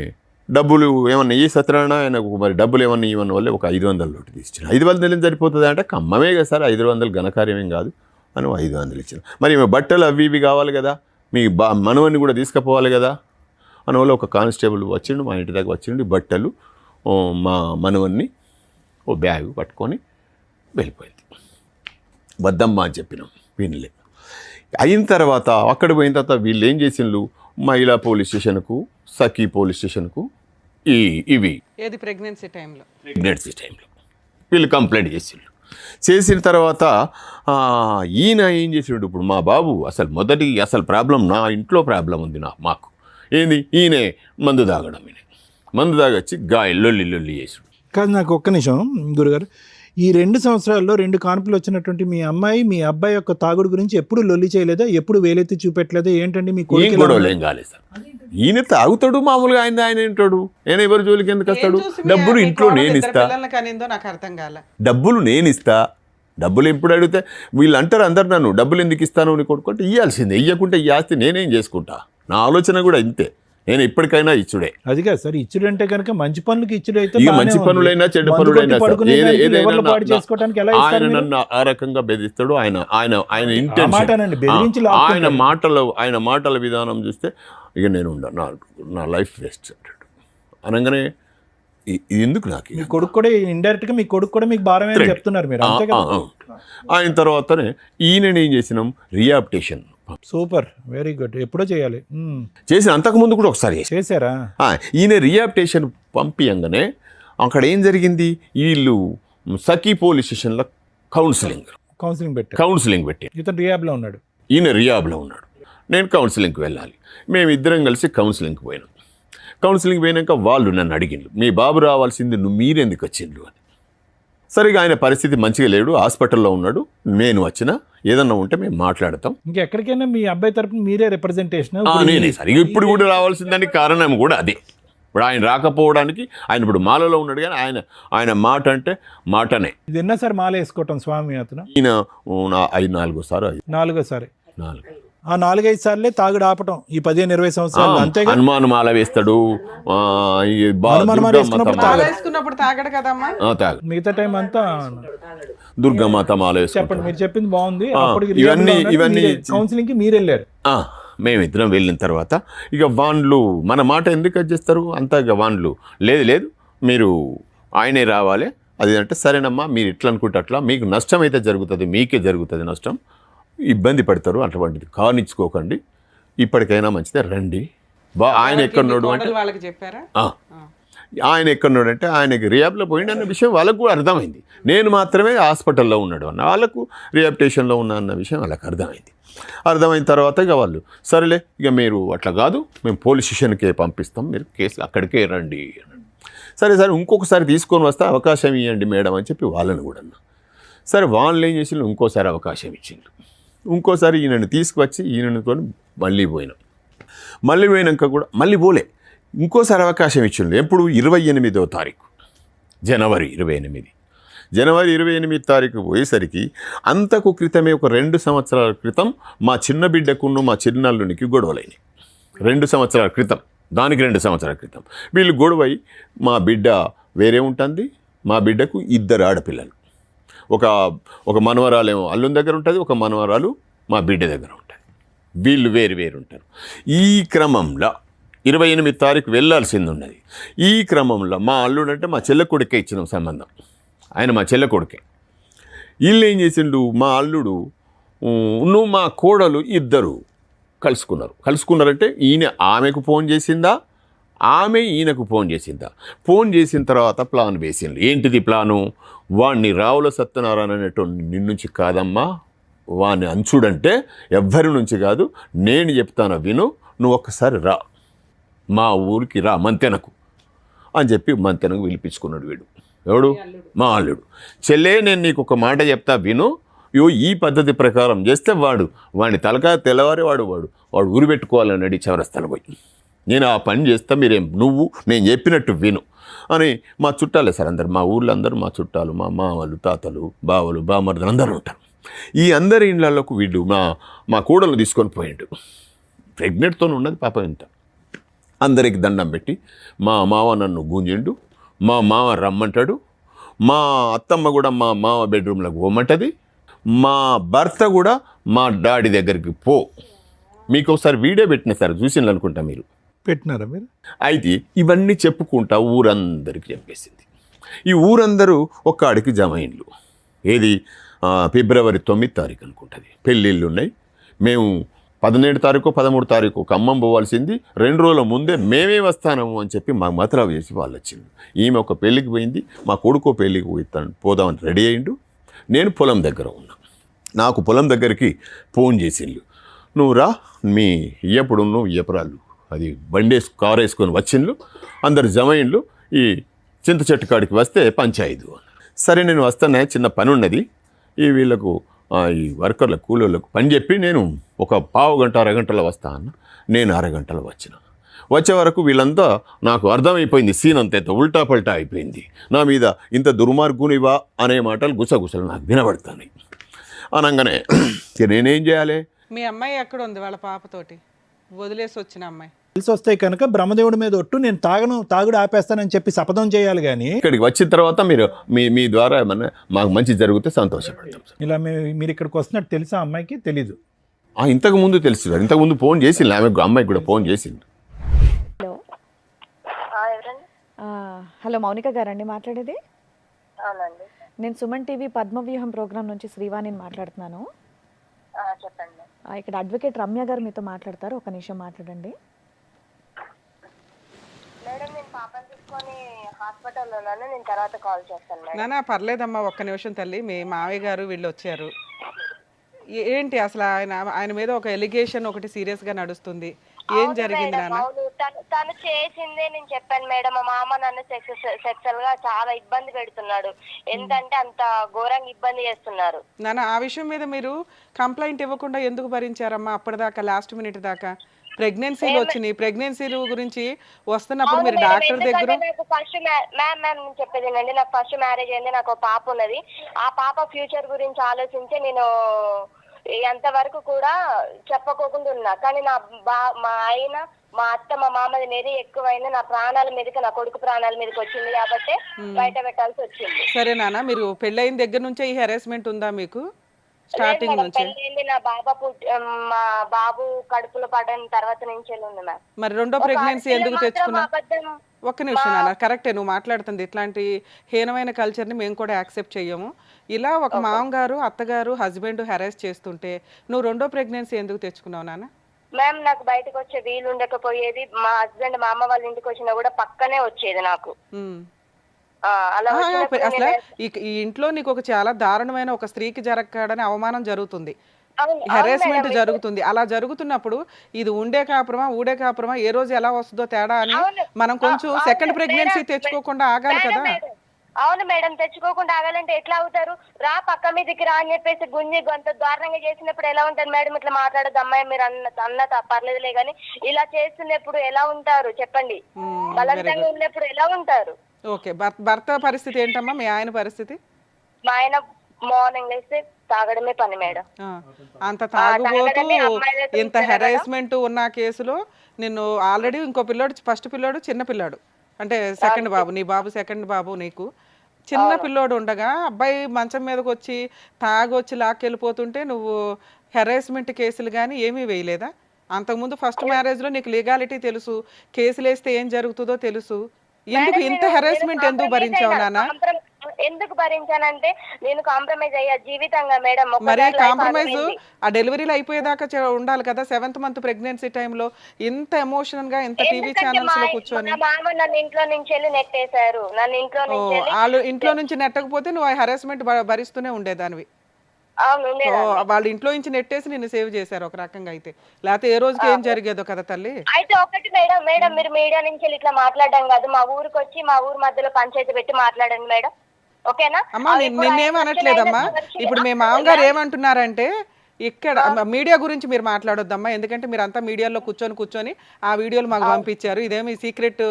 డబ్బులు ఏమన్నా ఈ సత్యనారాయణ ఆయనకు మరి డబ్బులు ఏమన్నా ఇవ్వని వల్లే ఒక 500 నోటు తీసుకుని, 500 ఏం సరిపోతుంది అంటే, కమ్మమే కదా సార్ 500 ఘనకార్యమేం కాదు అని 500 ఇచ్చిన. మరి ఈమె బట్టలు అవి ఇవి కావాలి కదా, మీ మనవన్ని కూడా తీసుకుపోవాలి కదా అని వల్ల ఒక కానిస్టేబుల్ వచ్చిండు, మా ఇంటి దగ్గర వచ్చిండు, బట్టలు మా మనవన్ని ఓ బ్యాగ్ పట్టుకొని వెళ్ళిపోయింది. వద్దమ్మా అని చెప్పినాం, వినలే. అయిన తర్వాత అక్కడ పోయిన తర్వాత వీళ్ళు ఏం చేసిండ్రు, మహిళా పోలీస్ స్టేషన్కు, సఖీ పోలీస్ స్టేషన్కు ఇవి ప్రెగ్నెన్సీ టైంలో వీళ్ళు కంప్లైంట్ చేసిన తర్వాత ఈయన ఏం చేసాడు, ఇప్పుడు మా బాబు అసలు ప్రాబ్లం నా ఇంట్లో ప్రాబ్లం ఉంది మాకు ఏంది, ఈయనే మందు తాగడం, మందు తాగొచ్చి లొల్లి చేసాడు. కాదు, నాకు ఒక్క నిమిషం గురుగారు, ఈ 2 సంవత్సరాల్లో 2 కాన్పులు వచ్చినటువంటి మీ అమ్మాయి మీ అబ్బాయి యొక్క తాగుడు గురించి ఎప్పుడు లొల్లి చేయలేదా, ఎప్పుడు వేలెత్తి చూపెట్టలేదా? ఏంటండి మీ గొడవలు ఏం కాలేదు సార్. ఈయన తాగుతాడు మామూలుగా, ఆయన ఏంటాడు, నేను ఎవరి జోలికి ఎందుకు వస్తాడు, డబ్బులు ఇంట్లో నేను ఇస్తా, డబ్బులు నేను ఇస్తా, డబ్బులు ఎప్పుడు అడిగితే వీళ్ళు అంటారు అందరు నన్ను, డబ్బులు ఎందుకు ఇస్తాను నీ కొడుకుంటే ఇవ్వాల్సిందే, ఇవ్వకుంటే ఈ ఆస్తి నేనేం చేసుకుంటా, నా ఆలోచన కూడా ఇంతే, నేను ఇప్పటికైనా ఇచ్చుడే. అది కాదు సార్, ఇచ్చుడు అంటే కనుక మంచి పనులకి ఇచ్చుడు అయితే, మంచి పనులైనా చెడ్డ పనులైనా ఆయన నన్ను ఆ రకంగా బెదిరిస్తాడు. ఆయన ఇంటెన్షన్, ఆయన మాటల విధానం చూస్తే ఇక నేను నా లైఫ్ వేస్ట్ అంటాడు. అనగానే ఎందుకు నాకు మీ కొడుకు కూడా ఇండైరెక్ట్ గా మీ కొడుకు కూడా మీకు భారమే అని చెప్తున్నారు మీరు. ఆయన తర్వాతనే ఈయన ఏం చేసినాం, రిహాబిలిటేషన్. Super, very good. ఎప్పుడో చేయాలి చేసిన, అంతకుముందు కూడా ఒకసారి చేశారా? ఈయన రిహాబిలిటేషన్ పంపించగానే అక్కడ ఏం జరిగింది, వీళ్ళు సఖీ పోలీస్ స్టేషన్లో కౌన్సిలింగ్ పెట్టి ఇతను రిహాబ్లో ఉన్నాడు, ఈయన రిహాబ్లో ఉన్నాడు, నేను కౌన్సిలింగ్కి వెళ్ళాలి. మేమిద్దరం కలిసి కౌన్సిలింగ్కి పోయినాం. కౌన్సిలింగ్ పోయినాక వాళ్ళు నన్ను అడిగిండ్రు, మీ బాబు రావాల్సింది మీరెందుకు వచ్చిండ్రు అని. సరిగా ఆయన పరిస్థితి మంచిగా లేడు, హాస్పిటల్లో ఉన్నాడు, నేను వచ్చినా ఏదన్నా ఉంటే మేము మాట్లాడతాం. ఇంకెక్కడికైనా మీ అబ్బాయి తరపున మీరే రిప్రజెంటేషన్ నేనే సార్, ఇప్పుడు కూడా రావాల్సిందానికి కారణం కూడా అదే. ఇప్పుడు ఆయన రాకపోవడానికి, ఆయన ఇప్పుడు మాలలో ఉన్నాడు కానీ ఆయన మాట అంటే మాటనే. ఇది ఎన్నోసారి మాల వేసుకోవటం స్వామి అతను? ఈయన 4సారి. 4సారి. 4. ఆ 4-5 సార్లే తాగుడు ఆపటం ఈ 15-20 సంవత్సరాలు అంతేగా. హనుమాన్ మాల వేస్తాడు, మాల వేసుకున్నప్పుడు తాగడు కదమ్మా, మిగతా టైం అంతా దుర్గమాత మాల వేస్తాడు. చెప్పండి, మీరు చెప్పింది బాగుంది. ఇవన్నీ కౌన్సిలింగ్ కి మీరు వెళ్ళారు. మేమిద్దరం వెళ్ళిన తర్వాత ఇక వాళ్ళు మన మాట ఎందుకు అది చేస్తారు అంతగా, వాళ్ళు లేదు మీరు ఆయనే రావాలి అది అంటే, సరేనమ్మా మీరు ఇట్లా అనుకుంటే అట్లా, మీకు నష్టం అయితే జరుగుతుంది, మీకే జరుగుతుంది నష్టం, ఇబ్బంది పడతారు, అటువంటిది కానిచ్చుకోకండి, ఇప్పటికైనా మంచిదే రండి. ఆయన ఎక్కడున్నాడు అంటే వాళ్ళకి చెప్పారా? ఆయన ఎక్కడున్నాడు అంటే ఆయనకి రియాబ్లో పోయింది అన్న విషయం వాళ్ళకు కూడా అర్థమైంది. నేను మాత్రమే హాస్పిటల్లో ఉన్నాడు అన్న, వాళ్ళకు రిహాబిలిటేషన్లో ఉన్నా అన్న విషయం వాళ్ళకి అర్థమైంది. అర్థమైన తర్వాత ఇక వాళ్ళు సరేలే ఇక మీరు అట్లా కాదు, మేము పోలీస్ స్టేషన్కే పంపిస్తాం, మీరు కేసు అక్కడికే రండి అన్నాడు. సరే ఇంకొకసారి తీసుకొని వస్తే అవకాశం ఇవ్వండి మేడం అని చెప్పి వాళ్ళని కూడా అన్నా. సరే వాళ్ళు ఏం చేసి ఇంకోసారి అవకాశం ఇచ్చిండ్రు. ఇంకోసారి ఈయనని తీసుకువచ్చి ఈయనతో మళ్ళీ పోయినాక కూడా మళ్ళీ పోలే, ఇంకోసారి అవకాశం ఇచ్చిండు. ఎప్పుడు 28వ తారీఖు జనవరి 28 తారీఖు పోయేసరికి అంతకు క్రితమే ఒక 2 సంవత్సరాల క్రితం మా చిన్న బిడ్డకును మా చిన్నల్లునికి గొడవలైనాయి. 2 సంవత్సరాల క్రితం, దానికి 2 సంవత్సరాల క్రితం వీళ్ళు గొడవై, మా బిడ్డ వేరే ఉంటుంది, మా బిడ్డకు 2 ఆడపిల్లలు, ఒక మనవరాలేమో అల్లుని దగ్గర ఉంటుంది, ఒక మనవరాలు మా బిడ్డ దగ్గర ఉంటుంది, వీళ్ళు వేరు ఉంటారు. ఈ క్రమంలో 28 తారీఖు వెళ్ళాల్సింది ఉన్నది. ఈ క్రమంలో మా అల్లుడు అంటే మా చెల్ల కొడుకే ఇచ్చిన సంబంధం, ఆయన మా చెల్ల కొడుకే. వీళ్ళు ఏం చేసిండు, మా అల్లుడు మా కోడలు ఇద్దరు కలుసుకున్నారంటే ఈయన ఆమెకు ఫోన్ చేసిందా, ఆమె ఈయనకు ఫోన్ చేసిందా? ఫోన్ చేసిన తర్వాత ప్లాన్ వేసిండు. ఏంటిది ప్లాను? వాడిని రావుల సత్యనారాయణ అనేటువంటి నిన్నుంచి కాదమ్మా, వాడిని అంచుడంటే ఎవ్వరి నుంచి కాదు, నేను చెప్తాను విను, నువ్వు ఒక్కసారి రా, మా ఊరికి రా మంతెనకు అని చెప్పి మంతెనకు పిలిపించుకున్నాడు వీడు. ఎవడు? మా అల్లుడు. చెల్లే నేను నీకు ఒక మాట చెప్తా విను, ఈ పద్ధతి ప్రకారం చేస్తే వాడిని తలకాయ తెల్లవారే వాడు ఊరు పెట్టుకోవాలన్నాడు చౌరస్తాను పోయి. నేను ఆ పని చేస్తా, నేను చెప్పినట్టు విను అని. మా చుట్టాలే సార్ అందరు, మా ఊళ్ళో అందరూ మా చుట్టాలు, మా మామలు, తాతలు, బావలు, బామర్దలు అందరూ ఉంటారు. ఈ అందరి ఇళ్ళకు వీడు మా కూడలు తీసుకొని పోయిండు. ప్రెగ్నెంట్తో ఉన్నది పాప ఇంత. అందరికి దండం పెట్టి మా మావ నన్ను గుంజిండు, మా మావ రమ్మంటాడు, మా అత్తమ్మ కూడా మా మావ బెడ్రూమ్లోకి పోమంటుంది, మా భర్త కూడా మా డాడీ దగ్గరికి పో. మీకు ఒకసారి వీడియో పెట్టిన సార్, చూసిండ్రు అనుకుంటా మీరు, పెట్టినారా మీరు? అయితే ఇవన్నీ చెప్పుకుంటా ఊరందరికి చెప్పేసింది. ఈ ఊరందరూ ఒక్కడికి జమ అయిండ్లు. ఏది ఫిబ్రవరి 9 తారీఖు అనుకుంటుంది. పెళ్ళిళ్ళు ఉన్నాయి. మేము 17 తారీఖు 13 తారీఖు ఖమ్మం పోవాల్సింది, 2 రోజుల ముందే మేమే వస్తాము అని చెప్పి మా మతలబు చేసి వాళ్ళు వచ్చిండు. ఈమె ఒక పెళ్ళికి పోయింది, మా కొడుకో పెళ్ళికి పోదామని రెడీ అయిండు. నేను పొలం దగ్గర ఉన్నా. నాకు పొలం దగ్గరికి ఫోన్ చేసిండు, నువ్వు రా, మీ ఇయ్యపురాళ్ళు అది బండేసి కారు వేసుకొని వచ్చిండ్లు, అందరు జమైండ్లు, ఈ చింత చెట్టు కాడికి వస్తే పంచాయతీ. సరే నేను వస్తానే, చిన్న పని ఉన్నది, వీళ్ళకు ఈ వర్కర్ల కూలీలకు పని చెప్పి నేను ఒక పావు గంట అరగంటలో వస్తా అన్న. నేను అరగంటలో వచ్చే వరకు వీళ్ళంతా నాకు అర్థమైపోయింది, సీన్ అంత ఉల్టా పల్టా అయిపోయింది. నా మీద ఇంత దుర్మార్గునివా అనే మాటలు గుసగుసలు నాకు వినబడతాయి. అనగానే నేనేం చేయాలి? మీ అమ్మాయి ఎక్కడ ఉంది వాళ్ళ పాపతోటి? వదిలేసి వచ్చిన అమ్మాయి తెలిసి వస్తాయి కనుక బ్రహ్మదేవుడి మీద ఒట్టు, నేను తాగుడు ఆపేస్తానని చెప్పి శపథం చేయాలి. కానీ ఇక్కడికి వచ్చిన తర్వాత మీరు మీ ద్వారా ఏమన్నా మాకు మంచి జరిగితే సంతోషపడతాం సార్. ఇలా మీరు ఇక్కడికి వస్తున్నట్టు తెలుసా అమ్మాయికి? తెలీదు. ఇంతకు ముందు తెలుసు సార్, ఇంతకుముందు ఫోన్ చేసింది అమ్మాయికి కూడా ఫోన్ చేసింది. హలో మౌనిక గారండి మాట్లాడేది? అవునండి. నేను సుమన్ టీవీ పద్మవ్యూహం ప్రోగ్రామ్ నుంచి శ్రీవాణిని మాట్లాడుతున్నాను. చెప్పండి. ఇక్కడ అడ్వకేట్ రమ్య గారు మీతో మాట్లాడతారు, ఒక నిమిషం మాట్లాడండి. మేడం నేను పాపని తీసుకొని హాస్పిటల్లో ఉన్నాను, నేను తర్వాత కాల్ చేస్తాను మేడం. నానా పర్లేదమ్మా, ఒక్క నిమిషం తల్లి. మీ మావయ్య గారు వీళ్ళు వచ్చారు. ఏంటి అసలు ఆయన మీద ఒక ఎలిగేషన్ ఒకటి సీరియస్ గా నడుస్తుంది, ఏం జరిగింది నాన్న? తను చేసిందే నేను చెప్పాను మేడం. మా మామ నన్ను సెక్సువల్ గా చాలా ఇబ్బంది పెడుతున్నాడు. ఎంతంటే అంత ఘోరంగా ఇబ్బంది చేస్తున్నారు. నాన్న ఆ విషయం మీద మీరు కంప్లైంట్ ఇవ్వకుండా ఎందుకు భరించారమ్మా అప్పటిదాకా, లాస్ట్ మినిట్ దాకా? ప్రెగ్నెన్సీలు వచ్చినాయి, ప్రెగ్నెన్సీలు గురించి వస్తున్నప్పుడు మీరు డాక్టర్ దగ్గర ఫస్ట్ మ్యామ్ నేను చెప్పేది అండి, నాకు ఫస్ట్ మ్యారేజ్ అయింది, నాకు ఒక పాప ఉన్నది. ఆ పాప ఫ్యూచర్ గురించి ఆలోచించి నేను ఎంతవరకు కూడా చెప్పకోకుండా ఉన్నా. కానీ మా ఆయన, మా అత్త, మా మామది నెరి ఎక్కువైంది. నా ప్రాణాల మీదకి, నా కొడుకు ప్రాణాల మీదకి వచ్చింది కాబట్టి బయట పెట్టాల్సి వచ్చింది. సరే నాన్న, మీరు పెళ్ళైన దగ్గర నుంచే ఈ హెరాస్మెంట్ ఉందా మీకు స్టార్టింగ్ నుంచి? పెళ్ళైంది నా మా బాబు కడుపులో పడిన తర్వాత నుంచి ఉంది మ్యామ్. మరి రెండో ప్రెగ్నెన్సీ ఎందుకు తెచ్చుకున్నా? ఒక్క నిమిషం నాన్న, కరెక్టే నువ్వు మాట్లాడుతుంది. ఇట్లాంటి హీనమైన కల్చర్ని మేము కూడా యాక్సెప్ట్ చెయ్యము. ఇలా ఒక మామగారు, అత్తగారు, హస్బెండ్ హెరాస్ చేస్తుంటే నువ్వు రెండో ప్రెగ్నెన్సీ ఎందుకు తెచ్చుకున్నావు నాన్న? మ్యామ్ నాకు బయటకు వచ్చే వీలు ఉండకపోయేది. మా హస్బెండ్ మా అమ్మ వాళ్ళ ఇంటికి వచ్చినా కూడా పక్కనే వచ్చేది నాకు. అసలు ఈ ఇంట్లో నీకు ఒక చాలా దారుణమైన ఒక స్త్రీకి జరగకూడని అవమానం జరుగుతుంది, హెరాస్మెంట్ జరుగుతుంది. అలా జరుగుతున్నప్పుడు ఇది ఉండే కాపురమా ఊడే కాపురమా, ఏ రోజు ఎలా వస్తుందో తేడా అని మనం కొంచెం సెకండ్ ప్రెగ్నెన్సీ తెచ్చుకోకుండా ఆగాలి కదా. అవును మేడం, తెచ్చుకోకుండా ఆగాలంటే ఎట్లా అవుతారు? రా పక్క మీదకి రా అని చెప్పేసి గుంజి గొంత దారుణంగా చేసినప్పుడు ఎలా ఉంటారు మేడం? ఇట్లా మాట్లాడద్దు అమ్మాయి, మీరు అన్న పర్లేదులే గానీ ఇలా చేస్తున్నప్పుడు ఎలా ఉంటారు చెప్పండి? బలవంతంగా ఉన్నప్పుడు ఎలా ఉంటారు? ఓకే, భర్త పరిస్థితి ఏంటమ్మా? మీ ఆయన పరిస్థితి? మా ఆయన మార్నింగ్ లేస్తే తాగడమే పని మేడం. అంత తాగుబోతూ ఇంత హెరాస్మెంట్ ఉన్న కేసులో నిన్ను ఆల్రెడీ ఇంకో పిల్లోడు, ఫస్ట్ పిల్లోడు చిన్న పిల్లాడు అంటే సెకండ్ బాబు, నీ బాబు సెకండ్ బాబు, నీకు చిన్న పిల్లోడు ఉండగా అబ్బాయి మంచం మీదకి వచ్చి తాగొచ్చి లాక్కెళ్ళిపోతుంటే నువ్వు హెరాస్మెంట్ కేసులు కానీ ఏమీ వేయలేదా? అంతకుముందు ఫస్ట్ మ్యారేజ్లో నీకు లీగాలిటీ తెలుసు, కేసులు వేస్తే ఏం జరుగుతుందో తెలుసు. ఎందుకు ఇంత హెరాస్మెంట్ ఎందుకు భరించావు నాన్న? ఎందుకు భరించానంటే నేను కాంప్రమైజ్ అయ్యా జీవితంగా మేడం. మరి కాంప్రమైజ్ ఆ డెలివరీలు అయిపోయేదాకా ఉండాలి కదా. 7th మంత్ ప్రెగ్నెన్సీ టైంలో ఇంత ఎమోషనల్ గా ఇంత టీవీ ఛానల్స్ లో కూర్చొని మామ నన్ను ఇంట్లో నుంచి వెళ్ళి నెట్టేశారు. నన్ను ఇంట్లో నుంచి వాళ్ళు ఇంట్లో నుంచి నెట్టకపోతే నువ్వు హెరాస్మెంట్ భరిస్తూనే ఉండేదానివి. వాళ్ళ ఇంట్లో నుంచి నెట్టేసి నిన్ను సేవ్ చేశారు ఒక రకంగా. అయితే లేకపోతే ఏ రోజుకి ఏం జరిగేదో కదా తల్లి. అయితే ఒకటి మేడం మీరు మీడియా నుంచి ఇట్లా మాట్లాడడం కాదు, మా ఊరికి వచ్చి మా ఊరు మధ్యలో పంచాయతీ పెట్టి మాట్లాడండి మేడం, ఓకేనా? అమ్మా నిన్నేం అనట్లేదమ్మా. ఇప్పుడు మీ మామగారు ఏమంటున్నారంటే ఇక్కడ మీడియా గురించి మీరు మాట్లాడొద్దమ్మా, ఎందుకంటే మీరు అంతా మీడియాలో కూర్చొని ఆ వీడియోలు మాకు పంపించారు. ఇదేమి సీక్రెట్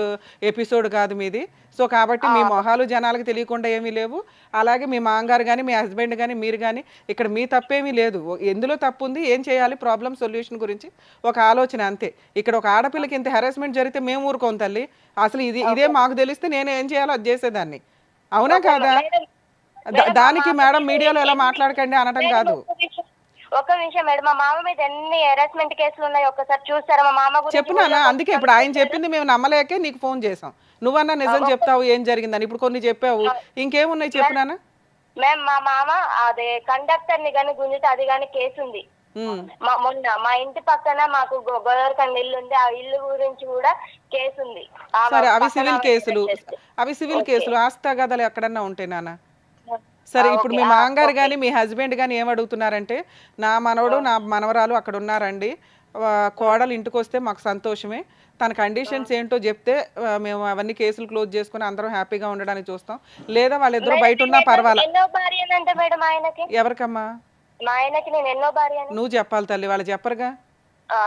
ఎపిసోడ్ కాదు మీది. సో కాబట్టి మీ మొహాలు జనాలకు తెలియకుండా ఏమీ లేవు. అలాగే మీ మామగారు కానీ మీ హస్బెండ్ కానీ మీరు కానీ ఇక్కడ మీ తప్పేమీ లేదు. ఎందులో తప్పు ఉంది, ఏం చేయాలి, ప్రాబ్లం సొల్యూషన్ గురించి ఒక ఆలోచన అంతే. ఇక్కడ ఒక ఆడపిల్లకి ఇంత హెరాస్మెంట్ జరిగితే మేము ఊరుకోం తల్లి. అసలు ఇదే మాకు తెలిస్తే నేను ఏం చేయాలో అది చేసేదాన్ని, అవునా కాదా? దానికి మేడం మీడియాలో ఎలా మాట్లాడకండి అనటం కాదు. ఒక నిమిషం మేడం, మా మామ మీద ఎన్ని హెరాస్మెంట్ కేసులు ఉన్నాయి ఒక్కసారి చూస్తారా? మా మామ గురించి చెప్పునా? అందుకే ఇప్పుడు ఆయన చెప్పింది మేము నమ్మలేకే నీకు ఫోన్ చేసాం. నువ్వన్నా నిజం చెప్తావు ఏం జరిగిందని. ఇప్పుడు కొన్ని చెప్పావు, ఇంకేమున్నాయి చెప్పునా? మేము మా మామ అదే కండక్టర్ ని గాని గుంజితే అది గాని కేసు ఉంది. మొన్న మా ఇంటి పక్కన మాకు గోదావరికండ ఇల్లు ఉంది, ఆ ఇల్లు గురించి కూడా కేసు ఉంది. సరే అవి సివిల్ కేసులు, అవి సివిల్ కేసులు. ఆస్తిగదాలు ఎక్కడన్నా ఉంటాయి నాన్న. సరే ఇప్పుడు మీ మామగారు కానీ మీ హస్బెండ్ కానీ ఏం అడుగుతున్నారంటే, నా మనవడు నా మనవరాలు అక్కడ ఉన్నారండి, కోడలు ఇంటికి వస్తే మాకు సంతోషమే, తన కండిషన్స్ ఏంటో చెప్తే మేము అవన్నీ కేసులు క్లోజ్ చేసుకుని అందరం హ్యాపీగా ఉండడానికి చూస్తాం, లేదా వాళ్ళిద్దరు బయట ఉన్నా పర్వాలేదు. ఎవరికమ్మా? మా ఆయనకి నేను ఎన్నో భార్య. నువ్వు చెప్పాలి తల్లి, వాళ్ళు చెప్పరుగా